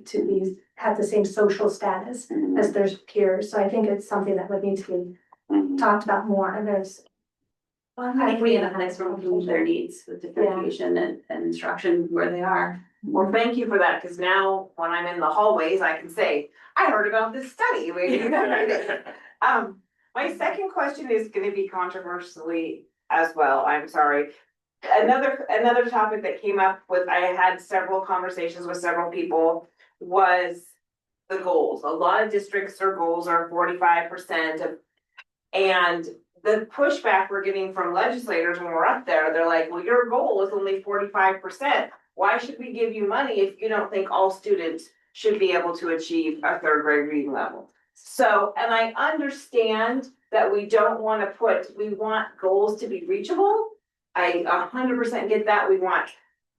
have the same social status as their peers. So I think it's something that would need to be talked about more. And there's, Well, I think we recognize from their needs with differentiation and instruction where they are. Well, thank you for that, because now when I'm in the hallways, I can say, I heard about this study. My second question is gonna be controversially as well, I'm sorry. Another topic that came up with, I had several conversations with several people, was the goals. A lot of districts, their goals are 45% of, and the pushback we're getting from legislators when we're up there, they're like, well, your goal is only 45%. Why should we give you money if you don't think all students should be able to achieve a third grade reading level? So, and I understand that we want goals to be reachable. I 100% get that. We want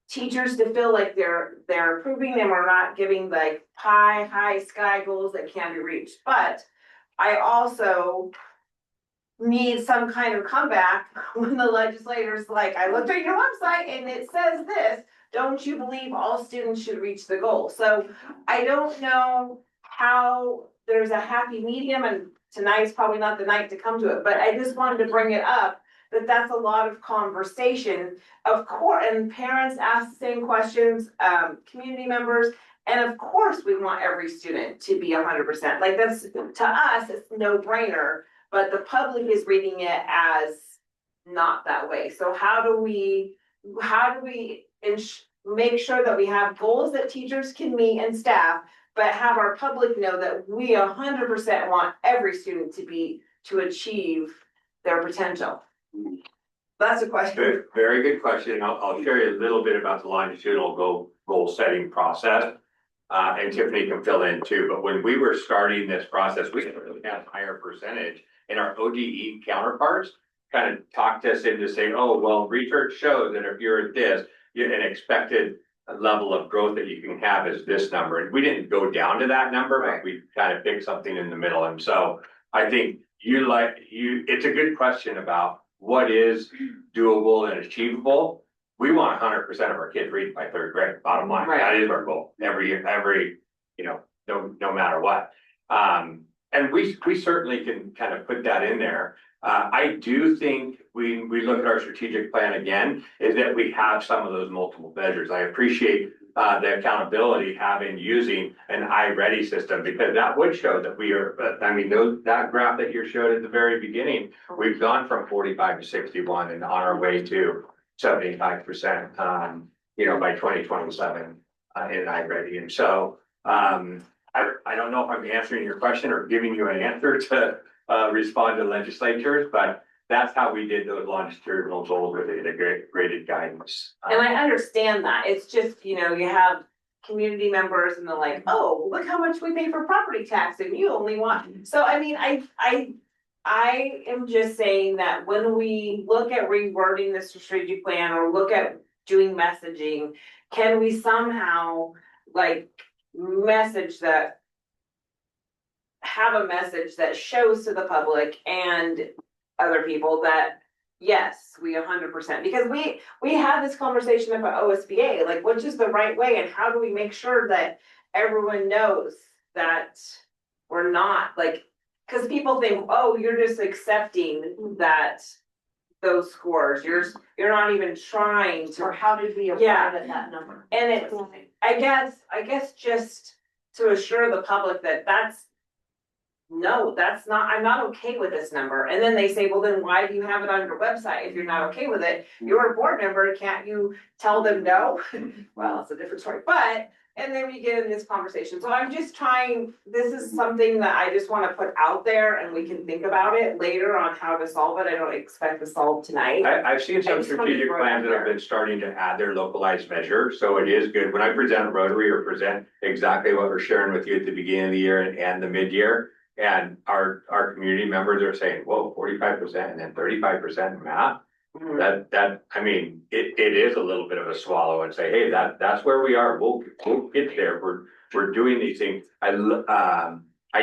teachers to feel like they're improving and we're not giving like high sky goals that can't be reached. But I also need some kind of comeback when the legislators like, I looked at your website and it says this, don't you believe all students should reach the goal? So I don't know how there's a happy medium, and tonight's probably not the night to come to it, but I just wanted to bring it up that that's a lot of conversation, of course, and parents ask the same questions, community members, and of course we want every student to be 100%. Like that's, to us, it's no brainer, but the public is reading it as not that way. So how do we make sure that we have goals that teachers can meet and staff, but have our public know that we 100% want every student to achieve their potential? That's a question. Good, very good question. I'll share you a little bit about the longitudinal goal setting process. And Tiffany can fill in too, but when we were starting this process, we didn't really have a higher percentage, and our ODE counterparts kind of talked us into saying, oh, well, research shows that if you're at this, an expected level of growth that you can have is this number. And we didn't go down to that number, but we kind of picked something in the middle. And so I think it's a good question about what is doable and achievable. We want 100% of our kids reading by third grade, bottom line. Right. That is our goal every year, no matter what. And we certainly can kind of put that in there. I do think we look at our strategic plan again, is that we have some of those multiple measures. I appreciate the accountability using an iReady system, because that would show that we are, that graph that you showed at the very beginning, we've gone from 45 to 61 and on our way to 75%, by 2027 in iReady. And so I don't know if I'm answering your question or giving you an answer to respond to legislatures, but that's how we did those longitudinal goals with the graded guidance. And I understand that. It's just, you have community members and they're like, oh, look how much we pay for property tax and you only want. So I mean, I am just saying that when we look at rewording the strategic plan or look at doing messaging, can we somehow have a message that shows to the public and other people that yes, we 100%, because we had this conversation about OSBA, like which is the right way and how do we make sure that everyone knows that we're not cause people think, oh, you're just accepting that. Those scores, you're not even trying Or to, how did we Yeah. arrive at that number? and it's, I guess just to assure the public that no, that's not, I'm not okay with this number. And then they say, well, then why do you have it on your website if you're not okay with it? You're a board member, can't you tell them no? Well, it's a different story, but, and then we get in this conversation. So I'm just trying, this is something that I just wanna put out there and we can think about it later on how to solve it. I don't expect to solve tonight. I've seen I some just wanted to strategic throw it plans out that have there. been starting to add their localized measure, so it is good. When I present at Rotary or present exactly what we're sharing with you at the beginning of the year and the mid-year, and our community members are saying, whoa, 45% and then 35% in math. That, I mean, it is a little bit of a swallow and say, hey, that's where we are. We'll get there. We're doing these things. I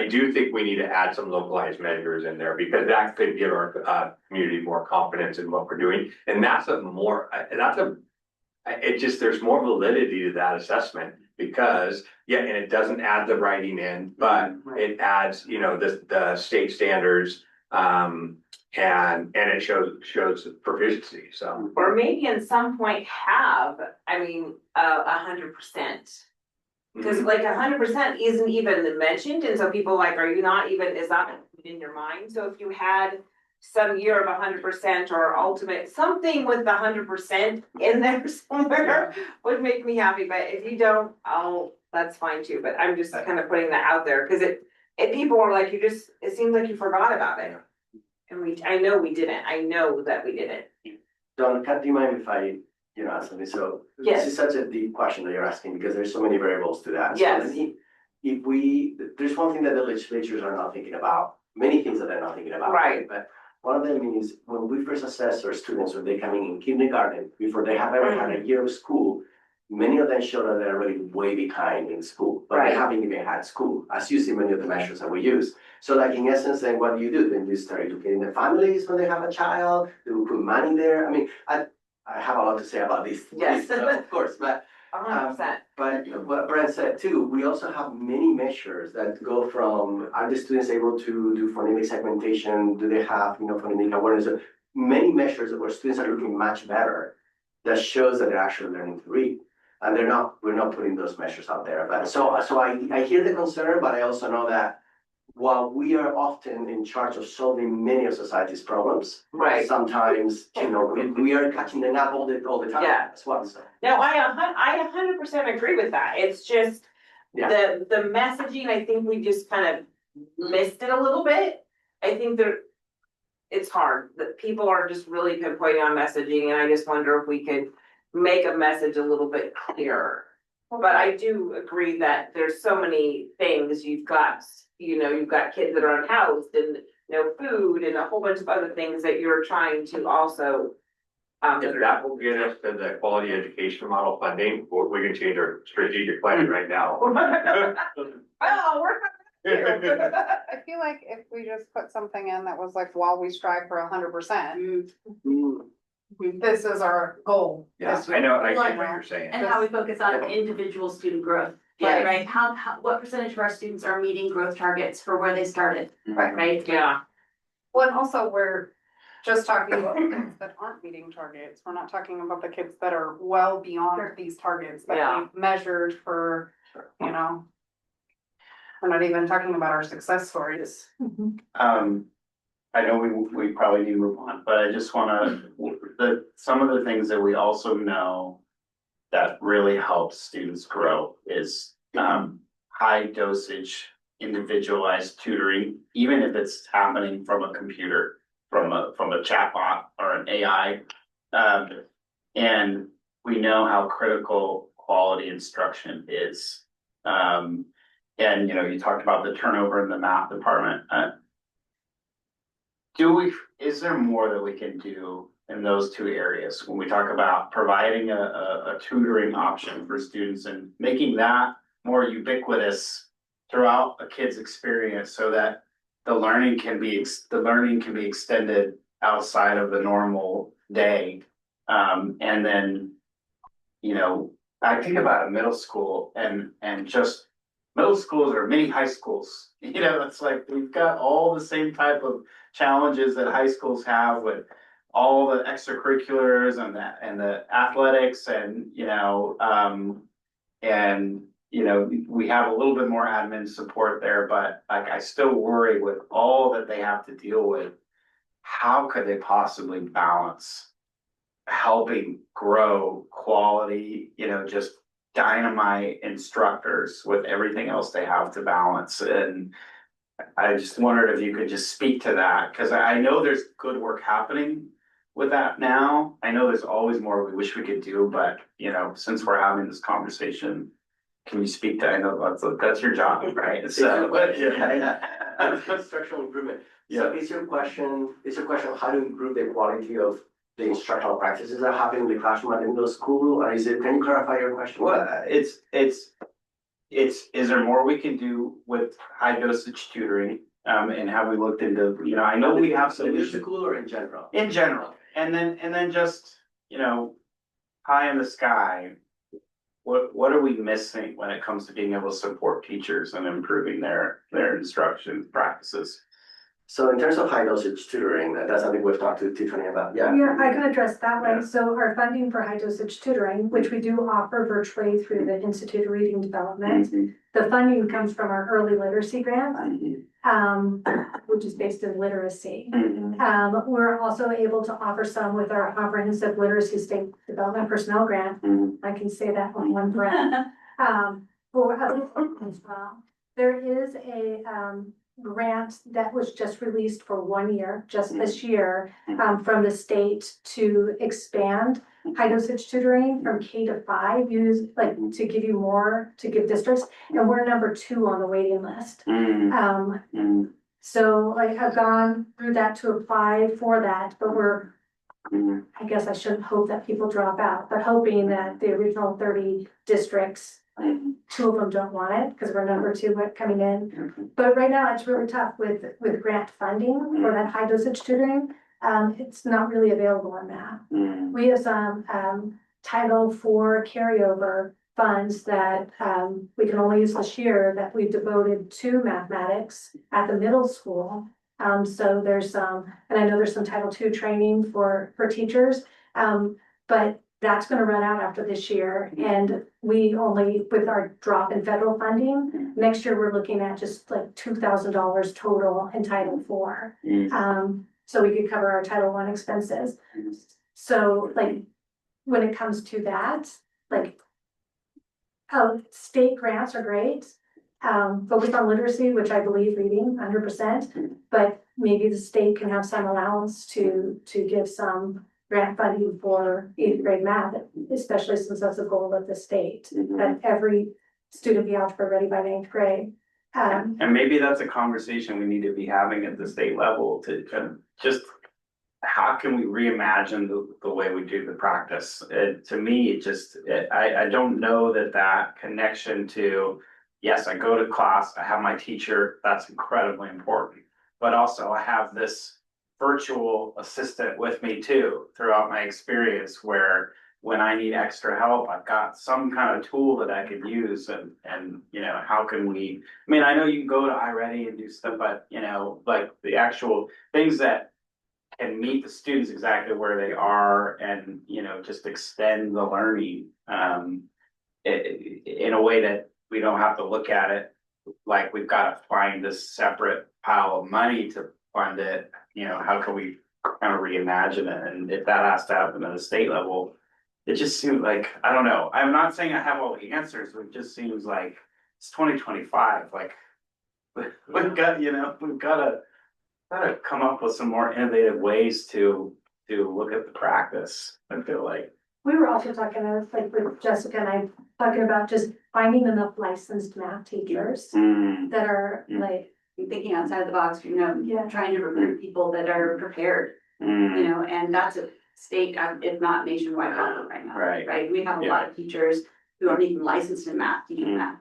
do think we need to add some localized measures in there because that could give our community more confidence in what we're doing. And there's more validity to that assessment because, yeah, and it doesn't add the writing in, but it adds, the state standards, and it shows proficiency, so. Or maybe in some point have, 100%. Cause like 100% isn't even mentioned, and so people like, are you not even, is that in your mind? So if you had some year of 100% or ultimate, something with the 100% in there somewhere would make me happy, but if you don't, that's fine too, but I'm just kind of putting that out there, cause people are like, it seems like you forgot about it. And I know we didn't, I know that we didn't. Don, do you mind if I, ask something? So Yes. this is such a deep question that you're asking because there's so many variables to that. Yes. So there's one thing that the legislatures are not thinking about, many things that they're not thinking about. Right. But one of them is when we first assess our students when they're coming in kindergarten, before they have ever had a year of school, many of them show that they're already way behind in school, but Right. they haven't even had school, as you see many of the measures that we use. So like in essence, then what do? Then you start educating the families when they have a child, they will put money there. I mean, I have a lot to say about this. Yes. Of course, but 100%. but what Brent said too, we also have many measures that go from, are the students able to do phonemic segmentation? Do they have, phonemic awareness? Many measures where students are looking much better that shows that they're actually learning to read. And we're not putting those measures out there. But so I hear the concern, but I also know that while we are often in charge of solving many of society's problems, Right. sometimes, we are catching them up all the time Yeah. as well, so. No, I 100% agree with that. It's just Yeah. the messaging, I think we just kind of missed it a little bit. I think it's hard, that people are just really pinpointing on messaging, and I just wonder if we could make a message a little bit clearer. But I do agree that there's so many things you've got kids that are unhoused and no food and a whole bunch of other things that you're trying to also. If that will get us to the quality education model funding, we can change our strategic plan right now. Oh, we're. I feel like if we just put something in that was like, while we strive for 100%, this is our goal. Yeah, this I know, I year. see what you're saying. And how we focus on individual student growth, Yeah. right? What percentage of our students are meeting growth targets for where they started, right? Yeah. Well, and also we're just talking about the kids that aren't meeting targets. We're not talking about the kids that are well beyond these targets that Yeah. we've measured for, we're not even talking about our success stories. I know we probably need to move on, but I just wanna, some of the things that we also know that really helps students grow is, high dosage, individualized tutoring, even if it's happening from a computer, from a chatbot or an AI. And we know how critical quality instruction is. And you talked about the turnover in the math department. Is there more that we can do in those two areas when we talk about providing a tutoring option for students and making that more ubiquitous throughout a kid's experience so that the learning can be extended outside of the normal day? And then, I think about a middle school and just middle schools are mini high schools. You know, it's like we've got all the same type of challenges that high schools have with all the extracurriculars and the athletics and, we have a little bit more admin support there, but like I still worry with all that they have to deal with. How could they possibly balance helping grow quality, just dynamite instructors with everything else they have to balance? And I just wondered if you could just speak to that, because I know there's good work happening with that now. I know there's always more we wish we could do, but since we're having this conversation, can you speak to, I know that's your job, right? So, but Structural improvement. So is your question how to improve the quality of the instructional practices that happen in the classroom at the middle school? Or can you clarify your question? Well, it's, is there more we can do with high dosage tutoring? And have we looked into, I know we have So in the solutions school or in general? in general, and then just, pie in the sky. What are we missing when it comes to being able to support teachers and improving their instruction practices? So in terms of high dosage tutoring, that's something we've talked to Tiffany about, yeah. Yeah, I can address that way. Yeah. So our funding for high dosage tutoring, which we do offer virtually through the Institute of Reading Development, the funding comes from our early literacy grant, which is based in literacy. We're also able to offer some with our comprehensive literacy state development personnel grant. I can say that on one breath. For other as well. There is a grant that was just released for 1 year, just this year, from the state to expand high dosage tutoring from K to 5, to give you more, to give districts, and we're number 2 on the waiting list. So I've gone through that to apply for that, but I guess I shouldn't hope that people drop out, but hoping that the original 30 districts, 2 of them don't want it because we're number 2 coming in. But right now it's really tough with grant funding for that high dosage tutoring. It's not really available on that. We have some Title IV carryover funds that we can only use this year that we've devoted to mathematics at the middle school. So there's some, and I know there's some Title II training for teachers, but that's gonna run out after this year. And we only, with our drop in federal funding, next year we're looking at just like $2,000 total in Title IV. So we could cover our Title I expenses. So when it comes to that, state grants are great. Focused on literacy, which I believe reading 100%, but maybe the state can have some allowance to give some grant funding for 8th grade math, especially since that's a goal of the state, that every student be algebra ready by 9th grade. And maybe that's a conversation we need to be having at the state level to kind of just, how can we reimagine the way we do the practice? To me, I don't know that connection to, yes, I go to class, I have my teacher, that's incredibly important. But also I have this virtual assistant with me too, throughout my experience, where when I need extra help, I've got some kind of tool that I could use and how can we, I know you can go to iReady and do stuff, but the actual things that can meet the students exactly where they are and, just extend the learning, in a way that we don't have to look at it like we've got to find this separate pile of money to fund it. How can we kind of reimagine it? And if that has to happen at a state level, it just seems like, I don't know. I'm not saying I have all the answers, but it just seems like it's 2025. We've got, we've got to come up with some more innovative ways to look at the practice. I feel like. We were also talking with Jessica and I, talking about just finding enough licensed math teachers that are thinking outside the box, trying to recruit people that are prepared, and that's a state, if not nationwide problem right now. Right. We have a lot of teachers who aren't even licensed in math, teaching math.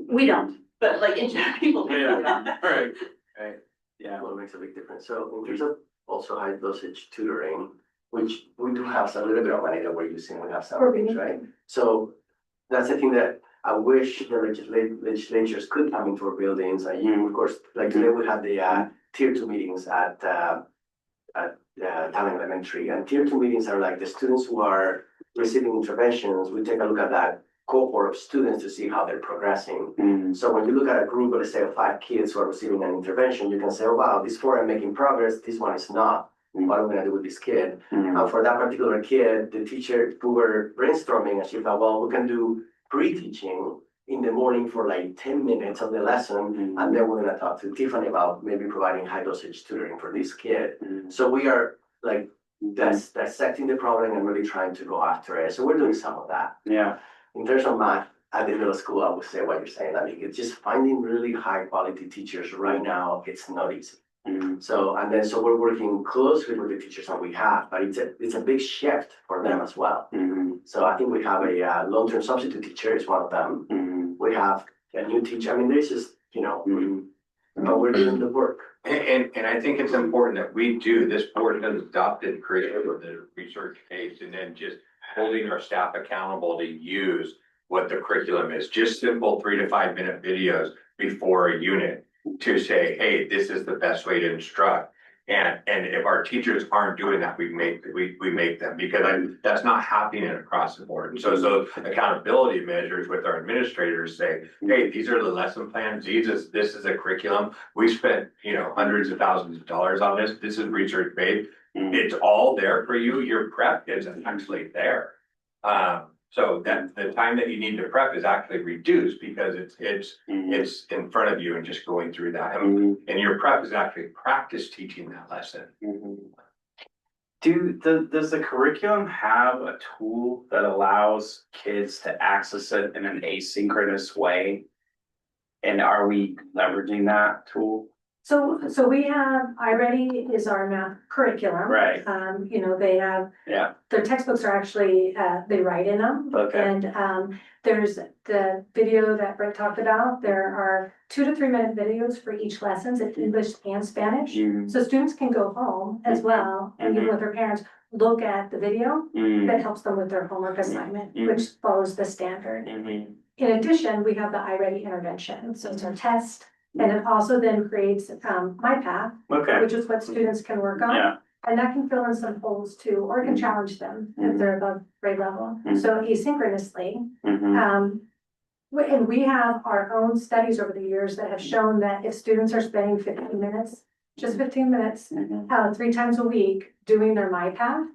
We don't, but in general, people do. Right. Yeah. Well, it makes a big difference. So in terms of also high dosage tutoring, which we do have a little bit of money that we're using, we have some things, right? So that's the thing that I wish the legislatures could come into our buildings, and you, of course, like today we had the tier 2 meetings at Town Elementary, and tier 2 meetings are like the students who are receiving interventions, we take a look at that cohort of students to see how they're progressing. So when you look at a group, let's say of 5 kids who are receiving an intervention, you can say, oh wow, these 4 are making progress, this one is not. What am I gonna do with this kid? For that particular kid, the teacher, we were brainstorming, and she thought, well, we can do pre-teaching in the morning for like 10 minutes of the lesson, and then we're gonna talk to Tiffany about maybe providing high dosage tutoring for this kid. So we are like dissecting the problem and really trying to go after it. So we're doing some of that. Yeah. In terms of math, at the middle school, I would say what you're saying. I mean, it's just finding really high quality teachers right now, it's not easy. So we're working closely with the teachers that we have, but it's a big shift for them as well. So I think we have a long-term substitute teacher is one of them. We have a new teacher. I mean, there's just, but we're doing the work. And I think it's important that we do, this board has adopted creative with the research case, and then just holding our staff accountable to use what the curriculum is, just simple 3 to 5 minute videos before a unit to say, hey, this is the best way to instruct. And if our teachers aren't doing that, we make them, because that's not happening across the board. And so accountability measures with our administrators say, hey, these are the lesson plans, this is a curriculum. We spent, hundreds of thousands of dollars on this. This is research based. It's all there for you. Your prep is actually there. So that the time that you need to prep is actually reduced because it's in front of you and just going through that. And your prep is actually practice teaching that lesson. Does the curriculum have a tool that allows kids to access it in an asynchronous way? And are we leveraging that tool? So we have, iReady is our math curriculum. Right. They have, their textbooks are actually, they write in them. Okay. And there's the video that Brett talked about. There are 2 to 3 minute videos for each lessons in English and Spanish. So students can go home as well, and even with their parents, look at the video that helps them with their homework assignment, which follows the standard. In addition, we have the iReady intervention. So it's our test. And it also then creates My Path, which is what students can work on. And that can fill in some holes too, or it can challenge them if they're above grade level. So asynchronously. And we have our own studies over the years that have shown that if students are spending 15 minutes, just 15 minutes, 3 times a week doing their My Path,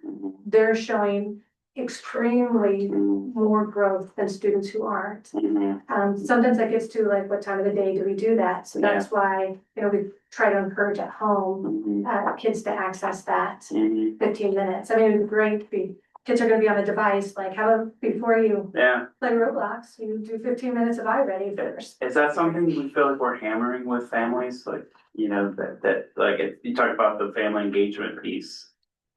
they're showing extremely more growth than students who aren't. Sometimes that gets to like, what time of the day do we do that? So that's why, we try to encourage at home kids to access that 15 minutes. I mean, it'd be great if kids are gonna be on a device, like how about before you play Roblox, you do 15 minutes of iReady first. Is that something we feel like we're hammering with families? Like, that like you talk about the family engagement piece.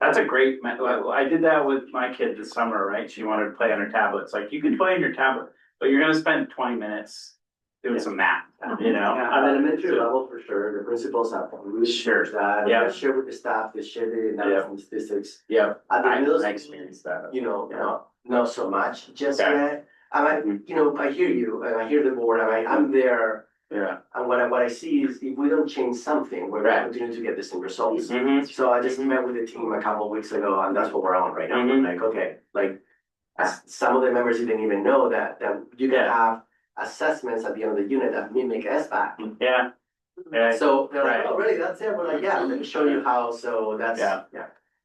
That's a great, I did that with my kid this summer, right? She wanted to play on her tablet. It's like, you can play on your tablet, but you're gonna spend 20 minutes doing some math, On elementary level, for sure, the principals have really shared that. They share with the staff, they share the analysis statistics. At the middle school, experienced that. Not so much just yet. I hear you, and I hear the board, I'm there. And what I see is if we don't change something, we're gonna continue to get the same results. So I just met with the team a couple of weeks ago, and that's what we're on right now. Like, okay, some of the members didn't even know that you can have assessments at the end of the unit that mimic SBAC. So they're like, oh, really? That's it? We're like, yeah, let me show you how. So that's I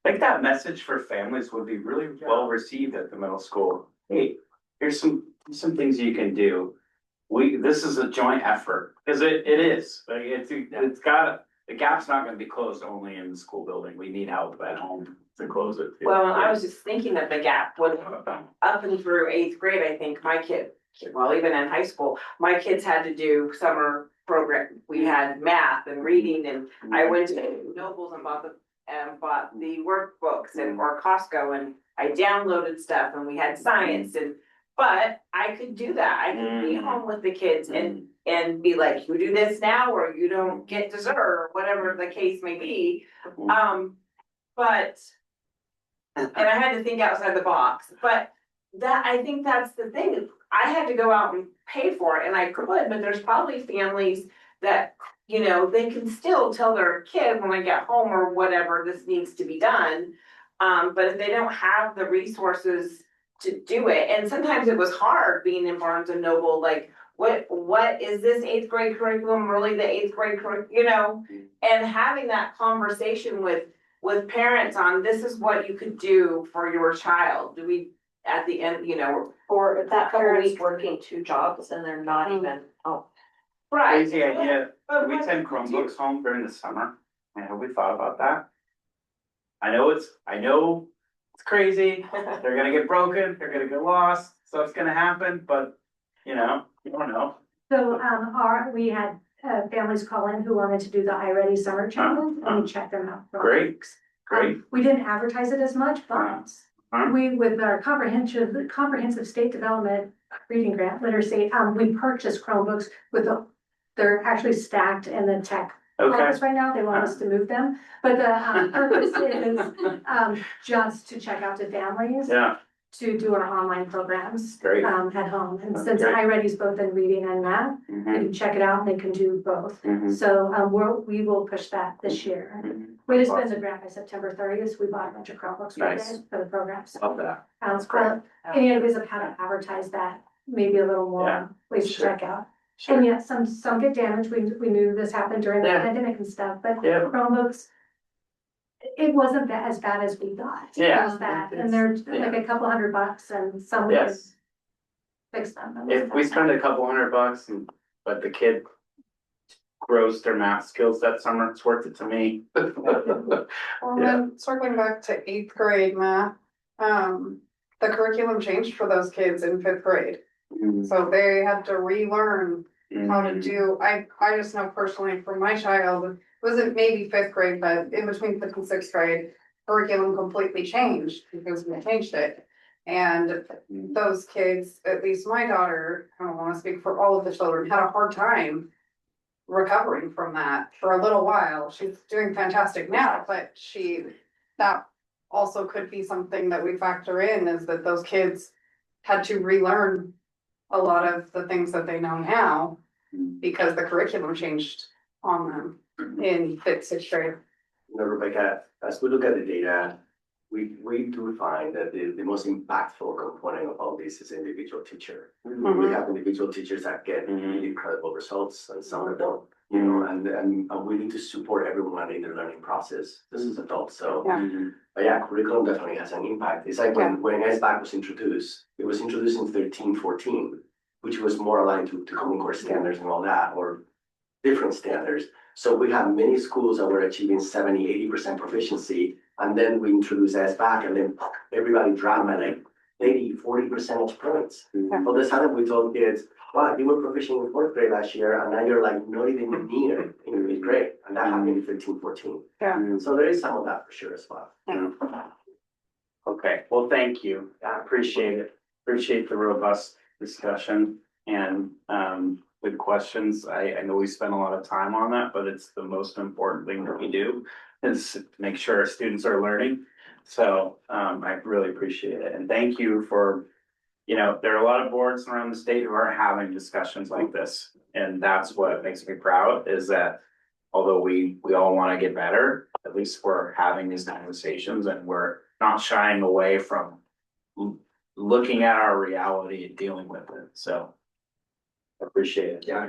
think that message for families would be really well received at the middle school. Hey, here's some things you can do. This is a joint effort, because it is, like, the gap's not gonna be closed only in the school building. We need help at home to close it too. Well, I was just thinking of the gap when up and through 8th grade, I think my kid, well, even in high school, my kids had to do summer program. We had math and reading, and I went to Nobles and bought the workbooks or Costco, and I downloaded stuff, and we had science but I could do that. I could be home with the kids and be like, you do this now, or you don't get dessert, or whatever the case may be. But and I had to think outside the box. But I think that's the thing. I had to go out and pay for it, and I could, but there's probably families that, you know, they can still tell their kid when I get home or whatever, this needs to be done. But if they don't have the resources to do it, and sometimes it was hard being in Barnes and Noble, like, what is this eighth grade curriculum really the eighth grade curriculum, you know? And having that conversation with parents on this is what you could do for your child. Do we, at the end, you know, Or if that Couple parent's weeks. working 2 jobs and they're not even, right? Crazy idea. But Do we what send do you do? Chromebooks home during the summer? And have we thought about that? I know it's crazy. They're gonna get broken, they're gonna get lost, stuff's gonna happen, but, you know, you don't know. So, we had, families call in who wanted to do the iReady summer challenge, and we checked them out. for Great, weeks. great. We didn't advertise it as much, but we, with our comprehensive state development reading grant literacy, we purchased Chromebooks they're actually stacked in the tech Okay, office right now. They want us to move them, but the, purpose is, just to check out to families. yeah, To do our online programs. Great. At home, and since Great. iReady's both in reading and math, they mhm, can check it out and they can do both. mhm, So, we will push that this year. mhm. We just spent the grant by September 30th, we bought a bunch of Chromebooks Nice. for the programs. Love that. But any ideas of how to advertise that, maybe a little Yeah, more, ways to sure. check out. Sure. And yet, some get damaged, we knew this happened during the Yeah. pandemic and stuff, but Yeah. Chromebooks, it wasn't as bad as we thought. Yeah. It was bad, and they're like a couple $100 and some we can Yes, fix them. if we spend a couple $100 and, but the kid grows their math skills that summer, it's worth it to me. Well, then circling back to eighth grade math, the curriculum changed for those kids in fifth grade. Mhm, So they had to relearn how to mhm. do, I just know personally from my child, it wasn't maybe fifth grade, but in between fifth and sixth grade, curriculum completely changed because we changed it. And those kids, at least my daughter, I don't wanna speak for all of the children, had a hard time recovering from that for a little while. She's doing fantastic now, but that also could be something that we factor in, is that those kids had to relearn a lot of the things that they know now because the curriculum changed on them in fifth, sixth grade. You know, Rebecca, as we look at the data, we do find that the most impactful component of all this is individual teacher. We have individual teachers that get really incredible results and some that don't, you know, and we need to support everyone in their learning process. This is adults, so. Yeah. But yeah, curriculum definitely has an impact. It's like when SBAC was introduced, it was introduced in 13-14, which was more aligned to Common Core standards and all that, or different standards. So we have many schools that were achieving 70-80% proficiency, and then we introduce SBAC, and then everybody dropped by like 80-40 percentage points. All of a sudden we told kids, wow, you were proficient in fourth grade last year, and now you're like not even near in fifth grade, and that happened in 13-14. Yeah. So there is some of that for sure as well. Okay, well, thank you. I appreciate it. Appreciate the robust discussion and with questions. I know we spend a lot of time on that, but it's the most important thing that we do is to make sure our students are learning. So I really appreciate it. And thank you for, you know, there are a lot of boards around the state who are having discussions like this. And that's what makes me proud, is that although we all want to get better, at least we're having these conversations and we're not shying away from looking at our reality and dealing with it. So appreciate it. Yeah.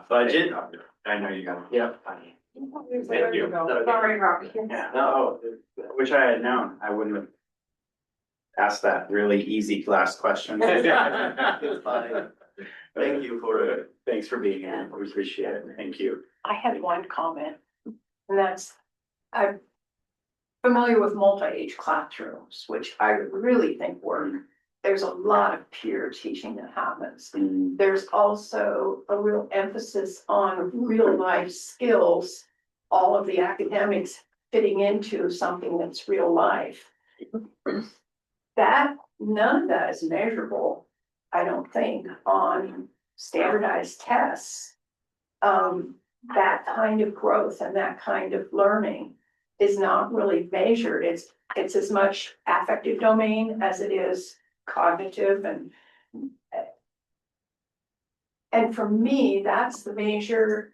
Budget. I know you got it. Yep. There you go. Sorry, Robbie. Yeah, no, wish I had known. I wouldn't have asked that really easy last question. It's fine. Thank you for Thanks for being here. We appreciate it. Thank you. I had one comment, and that's, I'm familiar with multi-age classrooms, which I really think work. There's a lot of peer teaching that happens. There's also a real emphasis on real life skills, all of the academics fitting into something that's real life. None of that is measurable, I don't think, on standardized tests. That kind of growth and that kind of learning is not really measured. It's as much affective domain as it is cognitive, and And for me, that's the measure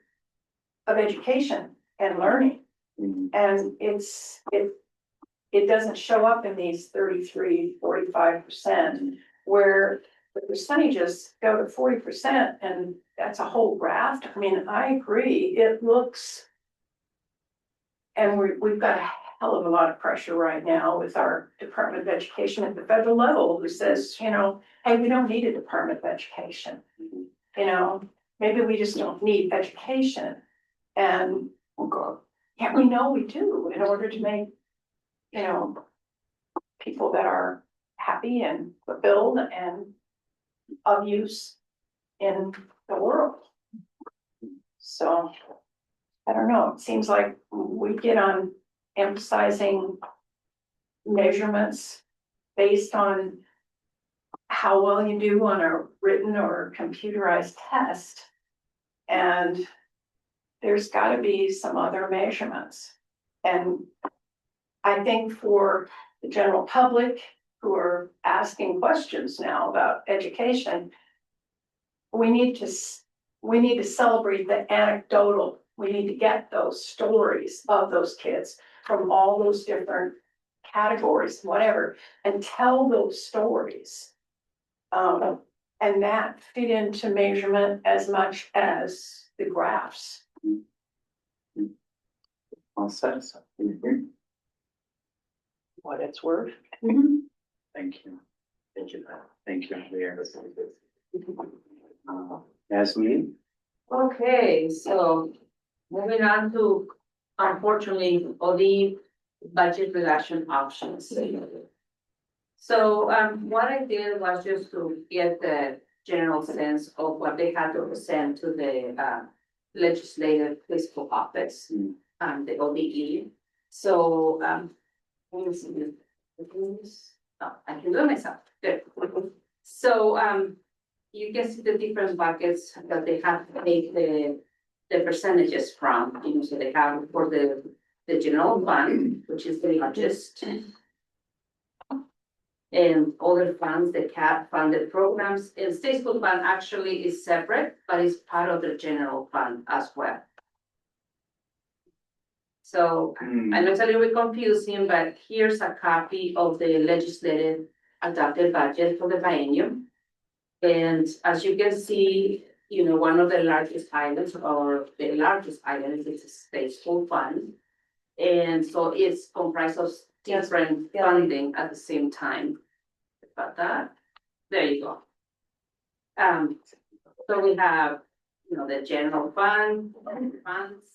of education and learning. And it doesn't show up in these 33, 45%, where the percentages go to 40%, and that's a whole raft. I mean, I agree, it looks. And we've got a hell of a lot of pressure right now with our Department of Education at the federal level, who says, you know, hey, we don't need a Department of Education. You know, maybe we just don't need education. And Oh, God. yeah, we know we do in order to make, you know, people that are happy and fulfilled and of use in the world. So, I don't know, it seems like we get on emphasizing measurements based on how well you do on a written or computerized test. And there's gotta be some other measurements. And I think for the general public who are asking questions now about education, we need to celebrate the anecdotal. We need to get those stories of those kids from all those different categories, whatever, and tell those stories. And that fit into measurement as much as the graphs. I'll set something. What it's worth. Thank you. Thank you. Thank you, Leah. Yasmin? Okay, so moving on to, unfortunately, all the budget reduction options. So what I did was just to get the general sense of what they had to present to the legislative fiscal office, the ODE. So let me see this. Oh, I can do it myself. Good. So you can see the different buckets that they have to take the percentages from. You know, so they have for the general fund, which is the largest. And other funds, the CAP funded programs, and state school fund actually is separate, but it's part of the general fund as well. So I know it's a little bit confusing, but here's a copy of the legislative adopted budget for the biennium. And as you can see, you know, one of the largest items or the largest item is the state school fund. And so it's comprised of different funding at the same time. About that, there you go. So we have, you know, the general fund, funds,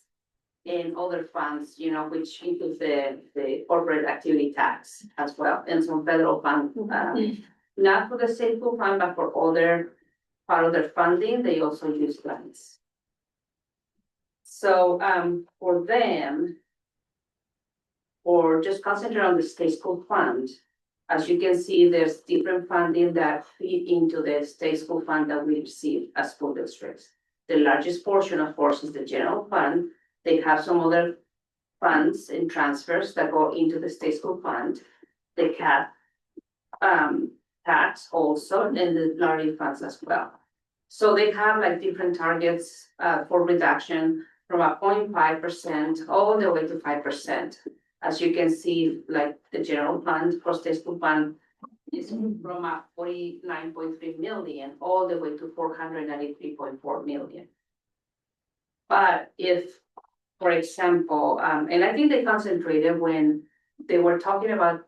and other funds, you know, which includes the corporate activity tax as well, and some federal fund, not for the state school fund, but for other part of their funding, they also use grants. So for them, or just concentrate on the state school fund, as you can see, there's different funding that feed into the state school fund that we receive as school districts. The largest portion, of course, is the general fund. They have some other funds and transfers that go into the state school fund. They have tax also, and the lottery funds as well. So they have like different targets for reduction from a 0.5% all the way to 5%. As you can see, like the general fund for state school fund is from a 49.3 million all the way to 493.4 million. But if, for example, and I think they concentrated when they were talking about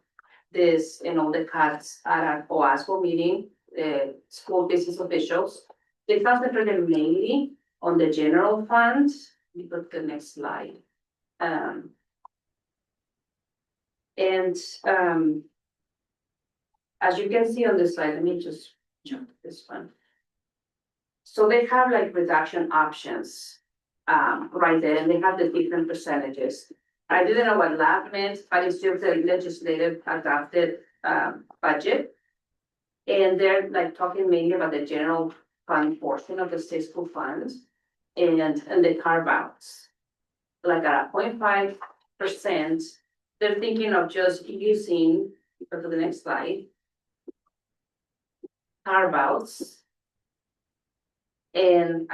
this and all the cuts at an OASCO meeting, the school business officials, they concentrated mainly on the general fund. Let me go to the next slide. As you can see on this slide, let me just jump to this one. So they have like reduction options right there, and they have the different percentages. I didn't know what that meant, but it's just the legislative adopted budget. And they're like talking mainly about the general fund portion of the state school funds and the carve outs. Like at 0.5%, they're thinking of just using, go to the next slide, carve outs and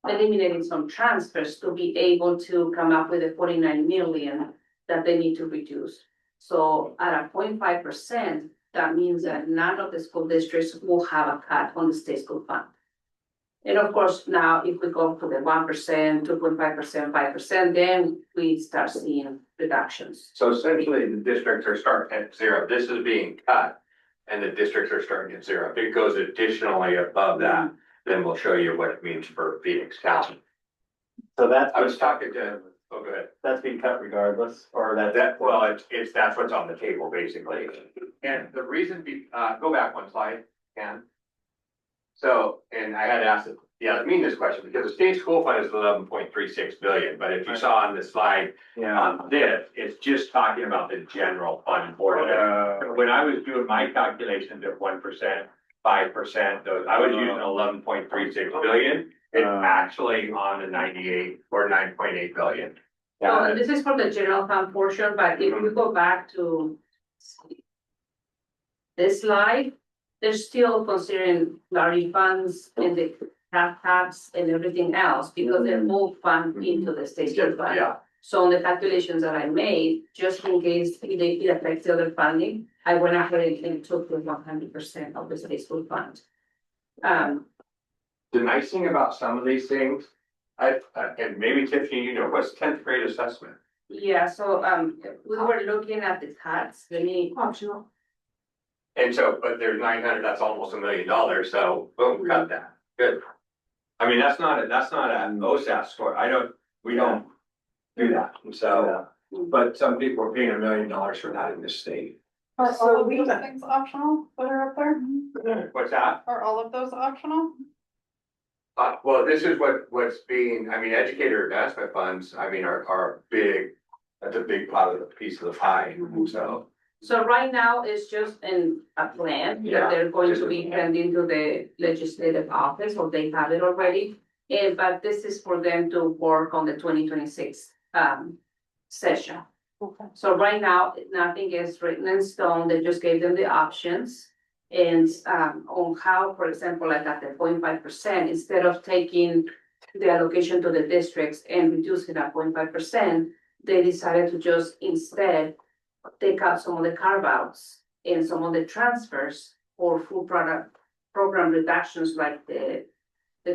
eliminating some transfers to be able to come up with the 49 million that they need to reduce. So at a 0.5%, that means that none of the school districts will have a cut on the state school fund. And of course, now if we go to the 1%, 2.5%, 5%, then we start seeing reductions. So essentially, the districts are starting at zero. This is being cut. And the districts are starting at zero. If it goes additionally above that, then we'll show you what it means for Phoenix County. So that's. I was talking to, oh, go ahead. That's being cut regardless, or Well, that's what's on the table, basically. And the reason, go back one slide, Ken. So, and I had asked, this question, because the state school fund is 11.36 billion, but if you saw on the slide, on this, it's just talking about the general fund for it. When I was doing my calculations of 1%, 5%, I was using 11.36 billion. It's actually on the 98 or 9.8 billion. So and this is for the general fund portion, but if we go back to this slide, they're still considering lottery funds and the tax and everything else because they're all funded into the state school fund. Yeah. So on the calculations that I made, just in case it affects the other funding, I went ahead and took the 100% of the state school fund. The nice thing about some of these things, and maybe Tiffany, you know, what's 10th grade assessment? Yeah, so we were looking at the cuts, Optional. And so, but there's 900, that's almost $1 million, so boom, cut that, good. I mean, that's not a OSAS score, we don't do that, and so, but some people are paying $1 million for that in this state. Are all of those things optional that are up there? What's that? Are all of those optional? Well, this is what's being, I mean, educator investment funds, I mean, are big, that's a big part of the piece of the pie, so. So right now, it's just in a plan Yeah, that they're going just to a be plan. sending to the legislative office, or they have it already. But this is for them to work on the 2026 session. Okay. So right now, nothing is written in stone, they just gave them the options. And on how, for example, like at the 0.5%, instead of taking the allocation to the districts and reducing that 0.5%, they decided to just instead take out some of the carve outs and some of the transfers for full product program reductions like the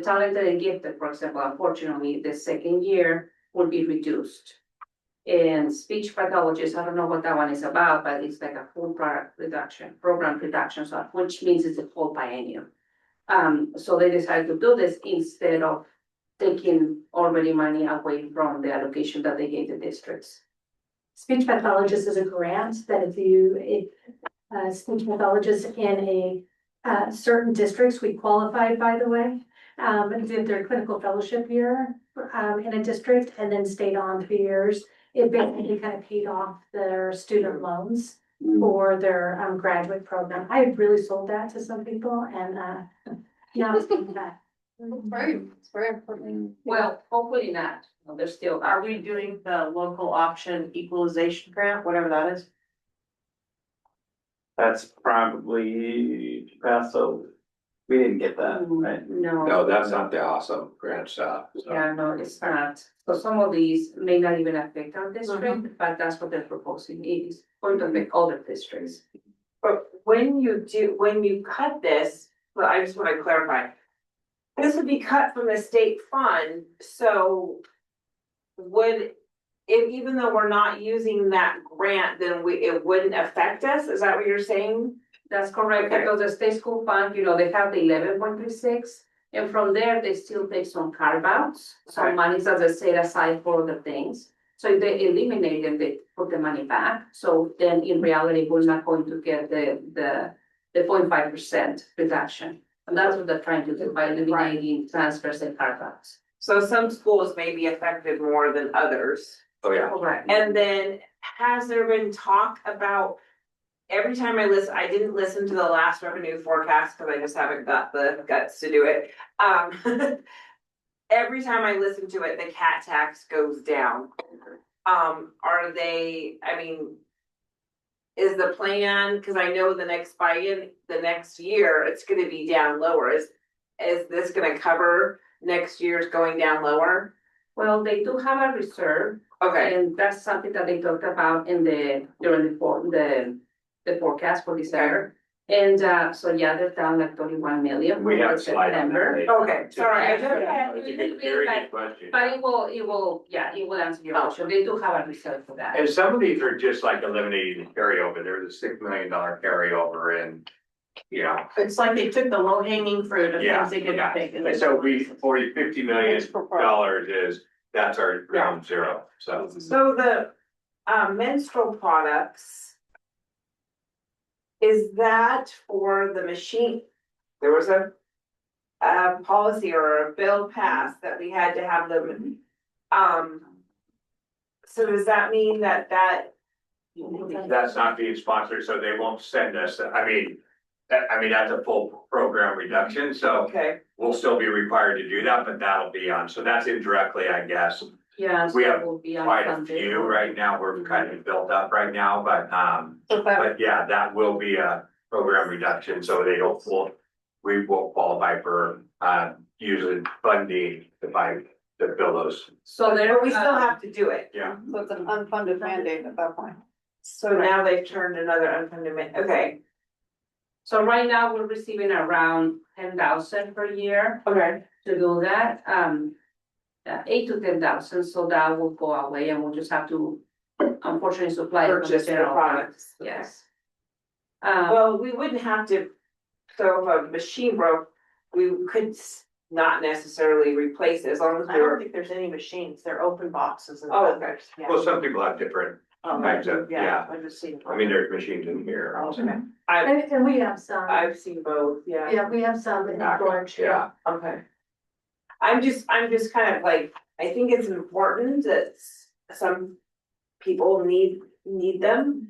talented and gifted, for example, unfortunately, the second year will be reduced. And speech pathologists, I don't know what that one is about, but it's like a full product reduction, program reduction, so which means it's a full biennium. So they decided to do this instead of taking already money away from the allocation that they gave the districts. Speech pathologist is a grant that if you, speech pathologists in a certain districts, we qualified, by the way, did their clinical fellowship year in a district and then stayed on 3 years. It basically kind of paid off their student loans for their graduate program. I really sold that to some people and now it's getting back. Right, it's very important. Well, hopefully not. Well, they're still. Are we doing the local option equalization grant, whatever that is? That's probably Paso. We didn't get that, right? No. No, that's not the awesome grant stuff. so. Yeah, no, it's not. So some of these may not even affect our district, but that's what they're proposing. It is going to affect other districts. But when you cut this, well, I just wanna clarify. This would be cut from the state fund, so even though we're not using that grant, then it wouldn't affect us, is that what you're saying? That's correct, Okay. because the state school fund, they have the 11.36, and from there, they still take some carve outs, Okay. some monies that they set aside for other things. So if they eliminate them, they put the money back, so then in reality, we're not going to get the 0.5% reduction. And that's what they're trying to do by eliminating transfers and carve outs. So some schools may be affected more than others. Oh, yeah. Correct. And then has there been talk about, every time I didn't listen to the last revenue forecast because I just haven't got the guts to do it. Every time I listen to it, the cat tax goes down. Is the plan, because I know the next year, it's gonna be down lower, is this gonna cover next year's going down lower? Well, they do have a reserve, Okay, and that's something that they talked about in during the forecast for December. And, so yeah, they're down like 31 million. We have for a slide on September. that. okay, sorry, I It's a very good question. But it will, yeah, it will answer your question. They do have a reserve for that. And some of these are just like eliminating the carryover. There's a $6 million carryover and, you know, It's like they took the low hanging fruit of yeah, things they didn't yeah. take. And so $50 million that's our ground zero, so. so the menstrual products. Is that for the machine? There was a policy or a bill passed that we had to have them, so does that mean that That's not being sponsored, so they won't send us, that's a full program reduction, so okay, we'll still be required to do that, but that'll be on, so that's indirectly, I guess. Yeah. We so have it will be Quite a unfunded. few right now, we're kind of built up right now, but, So that, but yeah, that will be a program reduction, so we will qualify for, using funding to fill those. So there, but we still have to do it. Yeah. so it's an unfunded mandate at that point. So now they've turned another unfunded, okay, So right now, we're receiving around 10,000 per year okay, to do that, 8 to 10,000, so that will go away and we'll just have to unfortunately supply. it from purchase the general fund. products. Yes. Well, we wouldn't have to, so if a machine broke, we could not necessarily replace it as long as I we don't were. think there's any machines, they're open boxes and. Oh, okay. Yeah. Well, some people have different types of, yeah, I just seen. I mean, there's machines in here. Okay, And we have some, I've seen both, yeah. yeah, we have some in Orange. Yeah, Okay. I'm just kind of like, I think it's important that some people need them.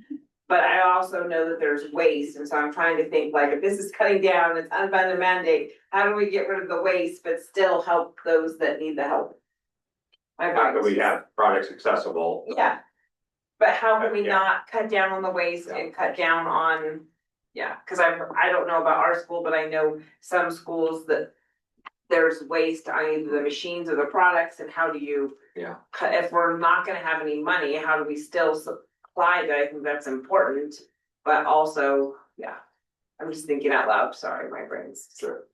But I also know that there's waste, and so I'm trying to think like, if this is cutting down, it's unfunded mandate, how do we get rid of the waste but still help those that need the help? not that we have products accessible. Yeah. But how can we Yeah. not cut down on the waste and cut down on, yeah, cause I don't know about our school, but I know some schools that. There's waste on either the machines or the products, and how do you? Yeah. If we're not gonna have any money, how do we still supply that? I think that's important, but also, yeah. I'm just thinking out loud, sorry, my brain's. Sure.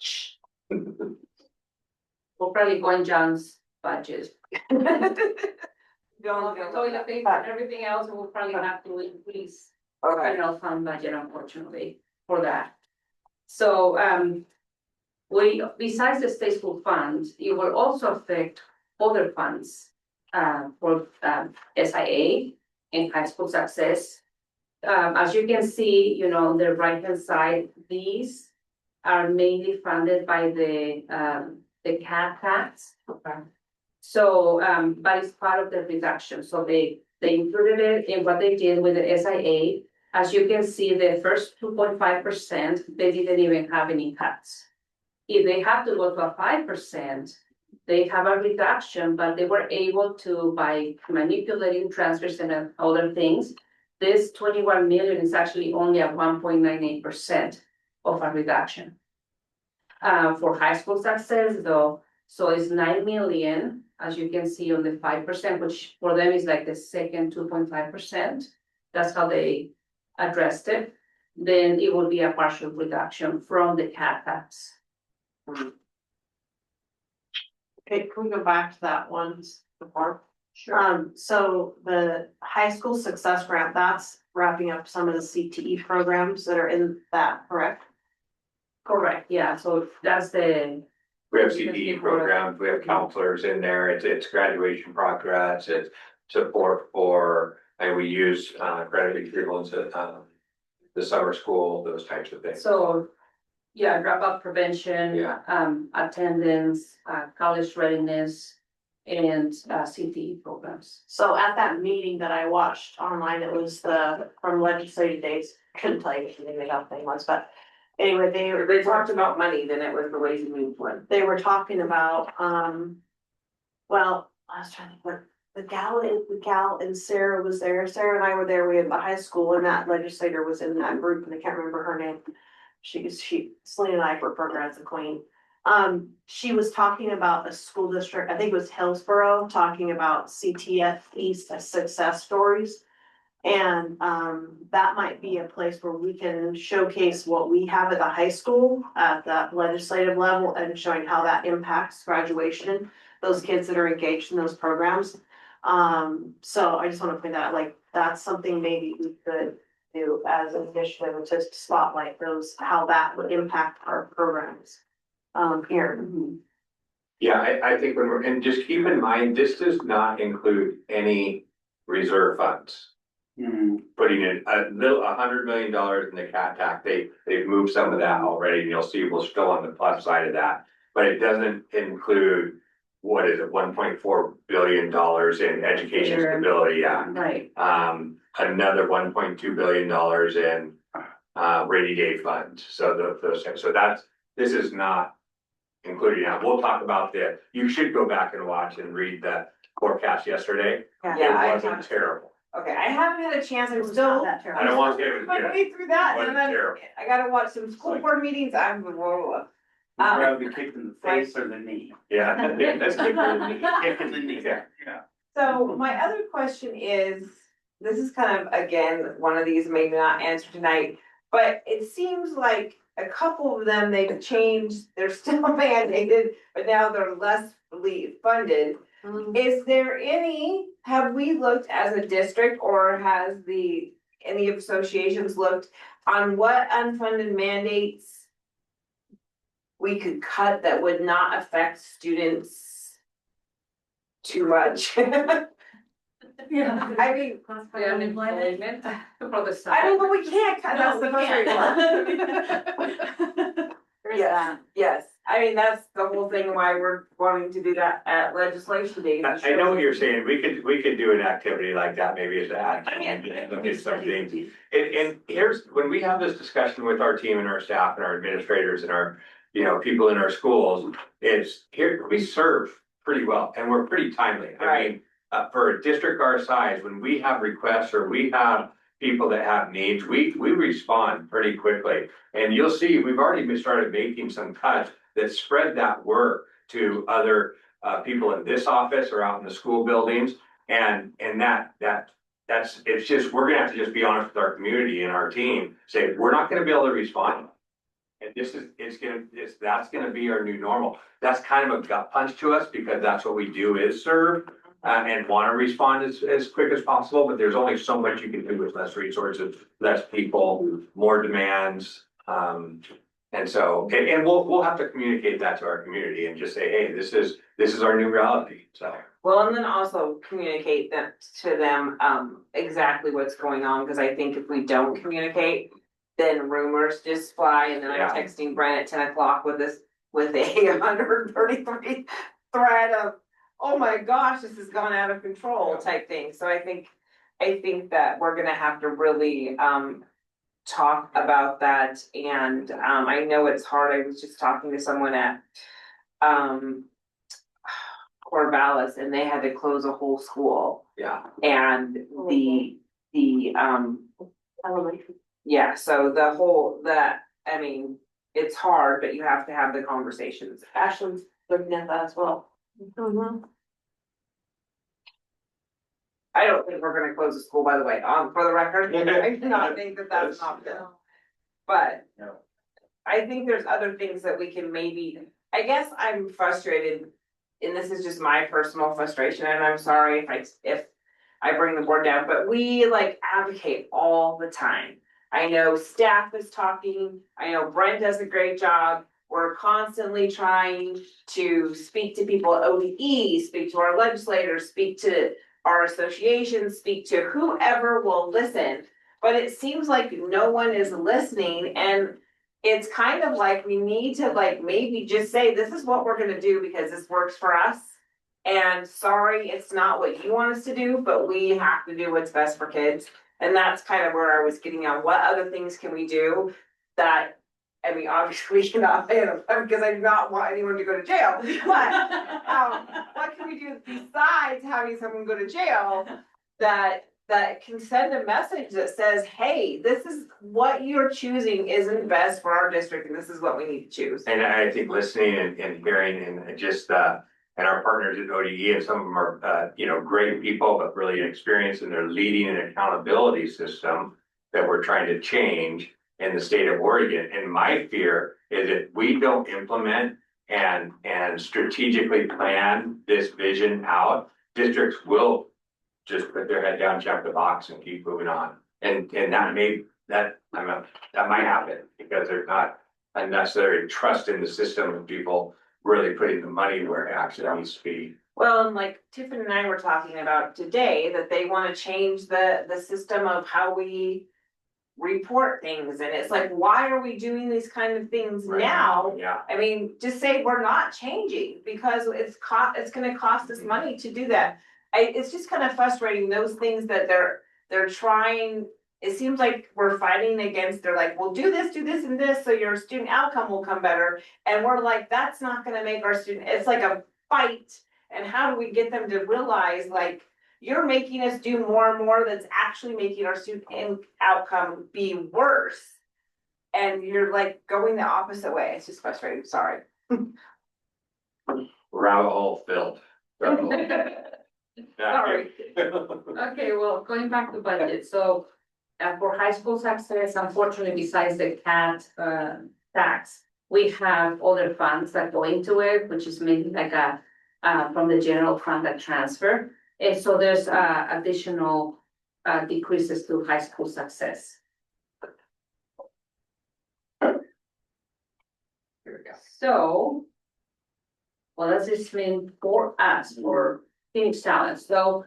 We'll probably go in John's budget. Don't Toilet paper and everything else, we'll probably have to increase Okay, general fund budget unfortunately for that. So, besides the state school fund, it will also affect other funds, for, SIA and high school success. As you can see, you know, on the right-hand side, these are mainly funded by the CAT tax. okay, So, but it's part of the reduction, so they included it in what they did with the SIA. As you can see, the first 2.5%, they didn't even have any cuts. If they have to go to a 5%, they have a reduction, but they were able to, by manipulating transfers and other things, this 21 million is actually only a 1.98% of a reduction. For high school success though, so it's 9 million, as you can see on the 5%, which for them is like the second 2.5%. That's how they addressed it. Then it will be a partial reduction from the CAT tax. Okay, can we go back to that one before? Sure. So the high school success grant, that's wrapping up some of the CTE programs that are in that, correct? Correct, yeah, so that's the. We have CPE programs, we have counselors in there, it's graduation progress, it's support for, and we use, credit equivalents at, the summer school, those types of things. So, yeah, dropout prevention. Yeah. Attendance, college readiness, and CTE programs. So at that meeting that I watched online, it was from legislative days, couldn't tell you what the name of the thing was, but anyway, they talked about money, then it was the Ways and Means one. they were talking about, well, I was trying to think what, the gal and Sarah was there, Sarah and I were there, we had the high school, and that legislator was in that group, and I can't remember her name. Celine and I were programs and queen, She was talking about a school district, I think it was Hillsborough, talking about CTFE success stories. And that might be a place where we can showcase what we have at the high school at the legislative level and showing how that impacts graduation. Those kids that are engaged in those programs. So I just want to point that out, like, that's something maybe we could do as an initiative to spotlight those, how that would impact our programs. Here. Yeah, I think when we're, and just keep in mind, this does not include any reserve funds. Putting in $100 million in the cat tax, they've moved some of that already, and you'll see we're still on the plus side of that. But it doesn't include, what is it, $1.4 billion in education stability act. Right. Another $1.2 billion in rainy day funds. So those things, so this is not including that. We'll talk about you should go back and watch and read the forecast yesterday. Yeah, It wasn't terrible. Okay, I haven't had a chance, I'm Not still that terrible. I don't want to. my way through that, and Wasn't then terrible. I gotta watch some school board meetings, I'd rather be kicked in the face or the knee. Yeah, let's keep Kick in the knee. Yeah. So my other question is, this is kind of, again, one of these maybe not answered tonight, but it seems like a couple of them, they've changed, they're still mandated, but now they're less funded. Is there have we looked as a district, or has any associations looked on what unfunded mandates we could cut that would not affect students too much? Yeah. I mean, The unemployment for the summer. I mean, but we can't cut, that's No, the we frustrating part. Yes, I mean, that's the whole thing why we're wanting to do that at legislation days. I know what you're saying. We could do an activity like that, maybe as that. I mean, Look at something. And here's, when we have this discussion with our team and our staff and our administrators and our, people in our schools, is here, we serve pretty well and we're pretty timely. I mean, for a district our size, when we have requests or we have people that have needs, we respond pretty quickly. And you'll see, we've already started making some cuts that spread that work to other people in this office or out in the school buildings. And that's, it's just, we're gonna have to just be honest with our community and our team, say, we're not gonna be able to respond. And that's gonna be our new normal. That's kind of a gut punch to us, because that's what we do, is serve and wanna respond as quick as possible, but there's only so much you can do with less resources, less people, more demands. And so, and we'll have to communicate that to our community and just say, hey, this is our new reality, so. Well, and then also communicate that to them, exactly what's going on, because I think if we don't communicate, then rumors just fly, and then I'm Yeah. texting Brent at 10 o'clock with a 133 thread of, oh my gosh, this has gone out of control type thing. So I think that we're gonna have to really, talk about that, and I know it's hard. I was just talking to someone at Corvallis, and they had to close a whole school, Yeah. and I mean, it's hard, but you have to have the conversations. Ashley's looking at that as well. I don't think we're gonna close the school, by the way, for the record. I do not think that that's not good. But No. I think there's other things that we can maybe, I guess I'm frustrated, and this is just my personal frustration, and I'm sorry if I bring the board down, but we advocate all the time. I know staff is talking, I know Brent does a great job. We're constantly trying to speak to people at ODE, speak to our legislators, speak to our associations, speak to whoever will listen. But it seems like no one is listening, and it's kind of like we need to maybe just say, this is what we're gonna do because this works for us. And sorry, it's not what you want us to do, but we have to do what's best for kids. And that's kind of where I was getting at. What other things can we do that, I mean, obviously we cannot pay them because I do not want anyone to go to jail. But what can we do besides having someone go to jail that that can send a message that says, hey, this is what you're choosing isn't best for our district, and this is what we need to choose. And I think listening and hearing and just, and our partners at ODE, and some of them are, great people, but really inexperienced in their leading and accountability system that we're trying to change in the state of Oregon. And my fear is that we don't implement and strategically plan this vision out, districts will just put their head down, check the box and keep moving on. And that might happen because there's not unnecessary trust in the system of people really putting the money where it actually needs to be. Well, and like Tiffany and I were talking about today, that they want to change the system of how we report things. And it's like, why are we doing these kind of things now? Yeah. I mean, just say we're not changing because it's gonna cost us money to do that. It's just kind of frustrating, those things that they're trying. It seems like we're fighting against, they're like, well, do this, and this, so your student outcome will come better. And we're like, that's not gonna make our student, it's like a fight. And how do we get them to realize, like, you're making us do more and more that's actually making our student outcome be worse. And you're like going the opposite way. It's just frustrating, sorry. Rabbit hole filled. Sorry. Okay, well, going back to budget, so for high school success, unfortunately, besides the CAT tax, we have other funds that go into it, which is maybe like from the general fund that transfer. And so there's additional decreases to high school success. Here we go. So, what does this mean for us, for Phoenix Talent? So,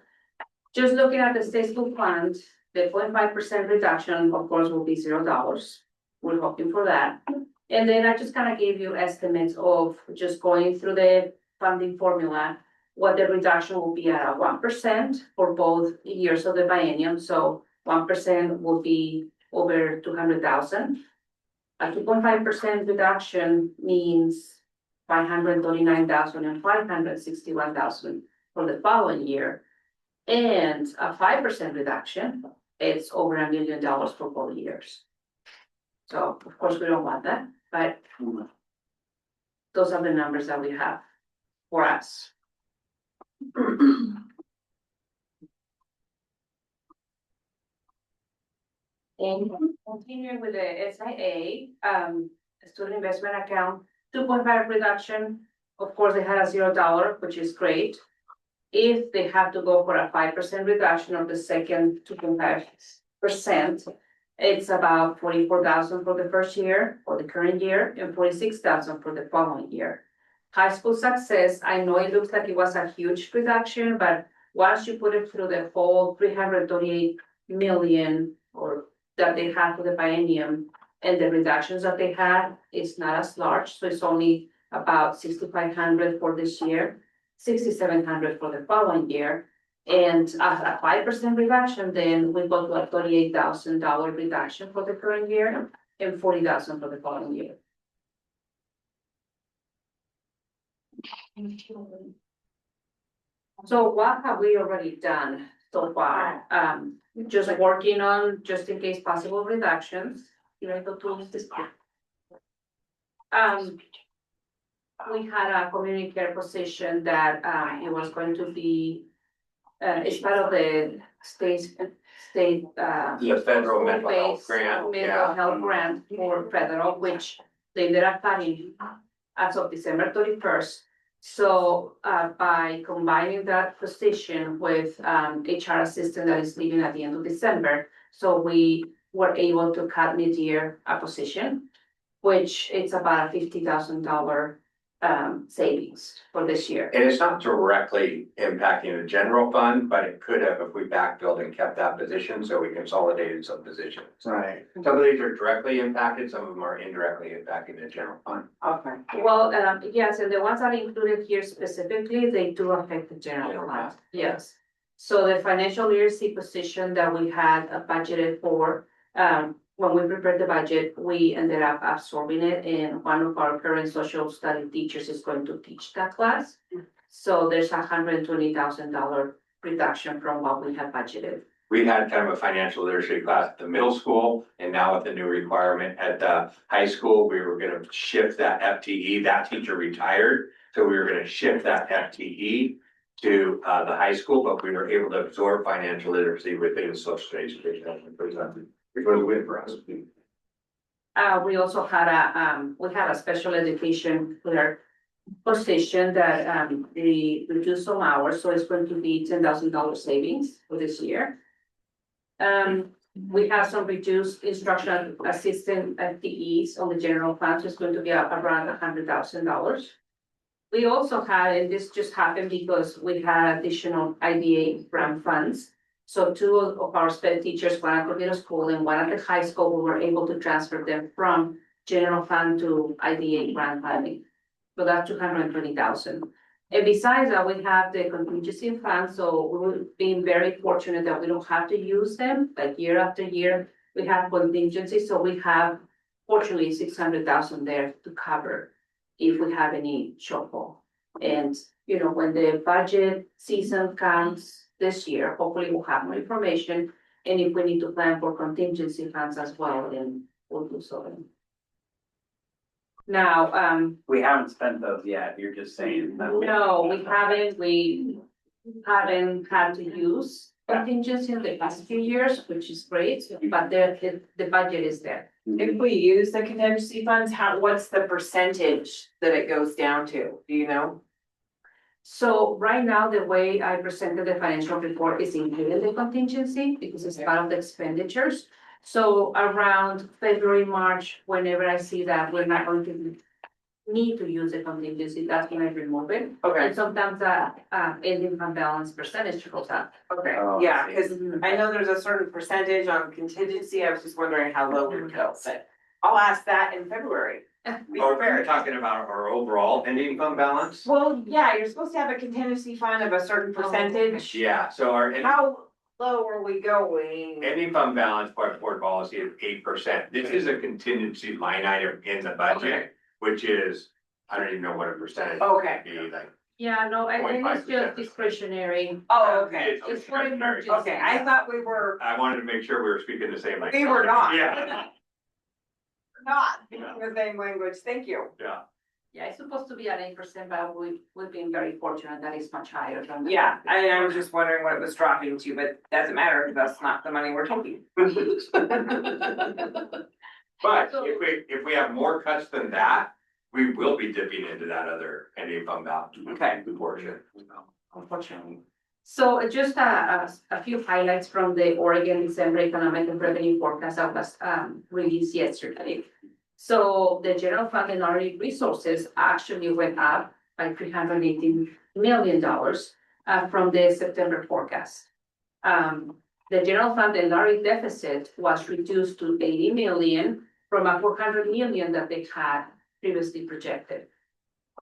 just looking at the state school fund, the 0.5% reduction, of course, will be $0. We're hoping for that. And then I just kind of gave you estimates of just going through the funding formula, what the reduction will be at 1% for both years of the biennium. So 1% will be over 200,000. A 2.5% reduction means 539,000 and 561,000 for the following year. And a 5% reduction, it's over $1 million for both years. So of course we don't want that, but those are the numbers that we have for us. And continuing with the SIA, student investment account, 2.5 reduction. Of course, they had a $0, which is great. If they have to go for a 5% reduction of the second 2.5%, it's about 44,000 for the first year, for the current year, and 46,000 for the following year. High school success, I know it looks like it was a huge reduction, but once you put it through the whole 338 million or that they had for the biennium and the reductions that they had, it's not as large. So it's only about 6,500 for this year, 6,700 for the following year. And a 5% reduction, then we go to a $38,000 reduction for the current year and 40,000 for the following year. So what have we already done so far? Just working on, just in case, possible reductions. We had a community care position that it was going to be it's part of the state The federal mental health grant. mental health grant for federal, which they ended up cutting as of December 31st. So by combining that position with HR assistant that is leaving at the end of December, so we were able to cut mid-year a position, which it's about a $50,000 savings for this year. And it's not directly impacting the general fund, but it could have if we backfilled and kept that position, so we consolidated some positions. Right. Some of these are directly impacted, some of them are indirectly impacting the general fund. Okay. Well, yes, and the ones that are included here specifically, they do affect the general fund, yes. So the financial literacy position that we had budgeted for, when we prepared the budget, we ended up absorbing it, and one of our current social study teachers is going to teach that class. So there's $120,000 reduction from what we had budgeted we had kind of a financial literacy class at the middle school, and now with the new requirement at the high school, we were gonna shift that FTE. That teacher retired, so we were gonna shift that FTE to the high school, but we were able to absorb financial literacy within social education, which was a win for us. We also had a special education clerk position that, they reduced some hours, so it's going to be $10,000 savings for this year. We have some reduced instructional assistant FTEs on the general fund, so it's going to be around $100,000. We also had, and this just happened because we had additional IDA grant funds. So two of our sped teachers, one at the middle school and one at the high school, we were able to transfer them from general fund to IDA grant funding. So that's $220,000. And besides that, we have the contingency fund, so we're being very fortunate that we don't have to use them, like year after year. We have contingency, so we have fortunately 600,000 there to cover if we have any shortfall. And, you know, when the budget season comes this year, hopefully we'll have more information. And if we need to plan for contingency funds as well, then we'll do so. Now, We haven't spent those yet, you're just saying. that no, we haven't had to use contingency in the past few years, which is great, but the budget is there. If we use the contingency funds, what's the percentage that it goes down to? Do you know? So right now, the way I presented the financial report is included the contingency because it's part of the expenditures. So around February, March, whenever I see that we're not going to need to use the contingency, that's when I remove it. Okay, And sometimes that ending fund balance percentage goes up. okay, Oh, I yeah, see. cause I know there's a certain percentage on contingency, I was just wondering how low it would go, but I'll ask that in February. Be Oh, you're prepared. talking about our overall ending fund balance? Well, yeah, you're supposed to have a contingency fund of a certain percentage. Yeah, so our How low are we going? ending fund balance by board policy is 8%. This is a contingency line item in the budget, which is, I don't even know what a percentage Okay. would be, like. Yeah, no, I think it's 0.5%. just discretionary. Oh, okay. It's for discretionary. emergency. Okay, I thought we were, I wanted to make sure we were speaking the same language. we were not. Yeah, Not speaking the same language, thank you. yeah. Yeah, it's supposed to be at 8%, but we've been very fortunate that it's much higher than that. Yeah, I was just wondering what it was dropping to, but it doesn't matter, because that's not the money we're taking. But if we have more cuts than that, we will be dipping into that other ending fund balance. Okay. Portion. Unfortunately. So just a few highlights from the Oregon December Economic and Revenue Forecast that was released yesterday. So the general fund and RE resources actually went up by $318 million from the September forecast. The general fund and RE deficit was reduced to 80 million from a 400 million that they had previously projected.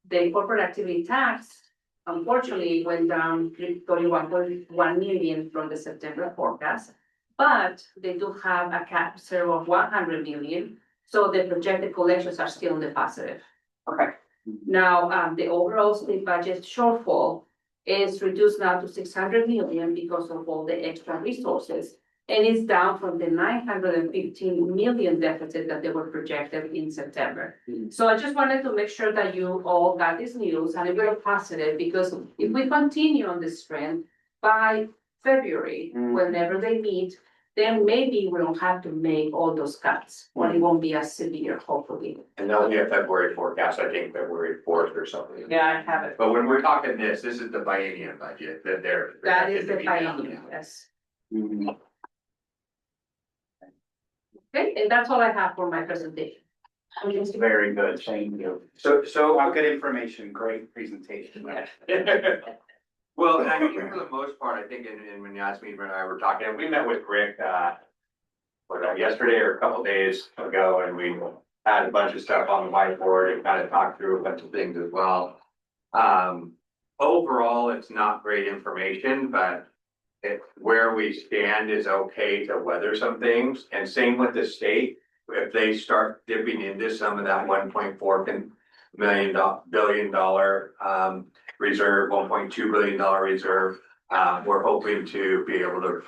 The corporate activity tax unfortunately went down 31.1 million from the September forecast, but they do have a cap reserve of 100 million, so the projected collections are still in the positive. Okay. Now, the overall state budget shortfall is reduced now to 600 million because of all the extra resources, and it's down from the 915 million deficit that they were projected in September. So I just wanted to make sure that you all got this news and it was positive, because if we continue on this trend by February, whenever they meet, then maybe we don't have to make all those cuts, or it won't be as severe, hopefully. And that'll be a February forecast, I think February 4th or something. Yeah, I have it. But when we're talking this is the biennium budget that they're. That is projected the to be down. biennium, yes. Okay, and that's all I have for my presentation. Very good, thank you. So, Good information, great presentation. well, I think for the most part, I think, and when Yasmin and I were talking, and we met with Rick, yesterday or a couple days ago, and we had a bunch of stuff on the whiteboard and kind of talked through a bunch of things as well. Overall, it's not great information, but where we stand is okay to weather some things, and same with the state. If they start dipping into some of that $1.4 billion reserve, $1.2 billion reserve, we're hoping to be able to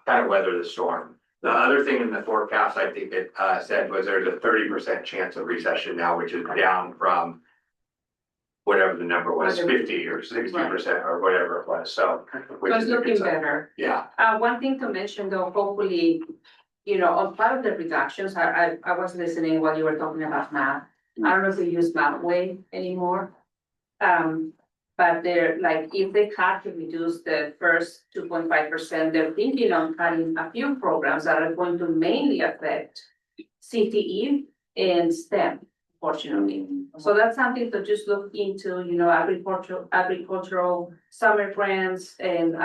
kind of weather the storm. The other thing in the forecast, I think it said was there's a 30% chance of recession now, which is down from whatever the number was, 50 or 60% or whatever it was, so. Which So it's is a good looking sign. better. Yeah, One thing to mention though, hopefully, on part of the reductions, I was listening while you were talking about math. I don't know if we use Mathway anymore. But they're like, if they had to reduce the first 2.5%, they're thinking on cutting a few programs that are going to mainly affect CTE and STEM, fortunately. So that's something to just look into, agricultural summer grants and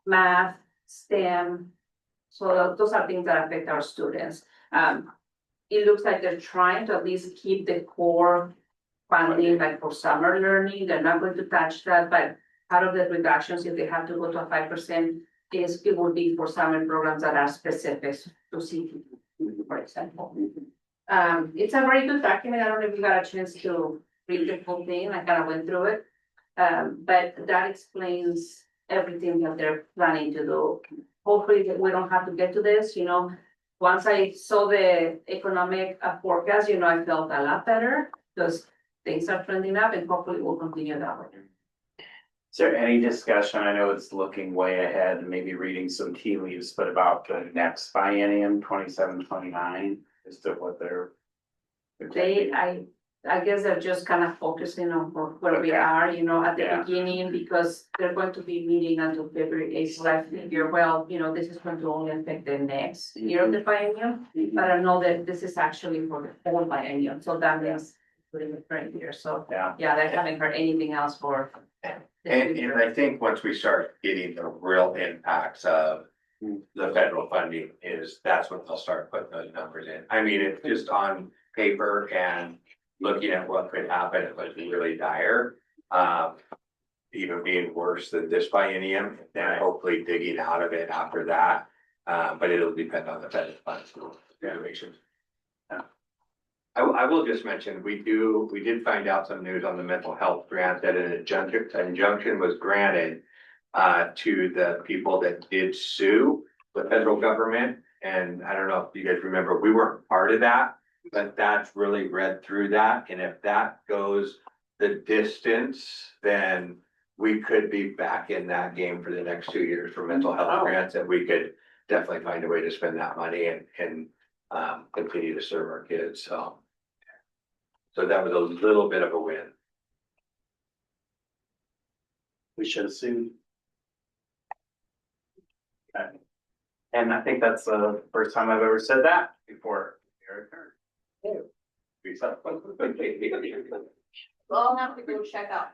math, STEM. So those are things that affect our students. It looks like they're trying to at least keep the core funding, like for summer learning. They're not going to touch that, but part of the reductions, if they have to go to a 5%, it will be for summer programs that are specific to CTE, for example. It's a very good document. I don't know if you got a chance to read the whole thing. I kind of went through it. But that explains everything that they're planning to do. Hopefully that we don't have to get to this, Once I saw the economic forecast, I felt a lot better because things are trending up and hopefully we'll continue that way. Is there any discussion, I know it's looking way ahead and maybe reading some tea leaves, but about the next biennium, 27-29, as to what they're. I guess they're just kind of focusing on where we are, at the Yeah. beginning, because they're going to be meeting until February 8th. So I figure, well, this is going to only affect the next year of the biennium. But I know that this is actually for the whole biennium, so that means putting the current year, so. Yeah. Yeah, they haven't heard anything else for. and I think once we start getting the real impacts of the federal funding that's when they'll start putting those numbers in. I mean, it's just on paper and looking at what could happen, it was really dire. Even being worse than this biennium, and hopefully digging out of it after that. But it'll depend on the federal funds situation. I will just mention, we did find out some news on the mental health grant that an injunction was granted to the people that did sue the federal government. And I don't know if you guys remember, we weren't part of that, but that's really read through that. And if that goes the distance, then we could be back in that game for the next 2 years for mental health grants, and we could definitely find a way to spend that money and continue to serve our kids. So that was a little bit of a win. We should have sued. Okay. And I think that's the first time I've ever said that before. We'll have to go check out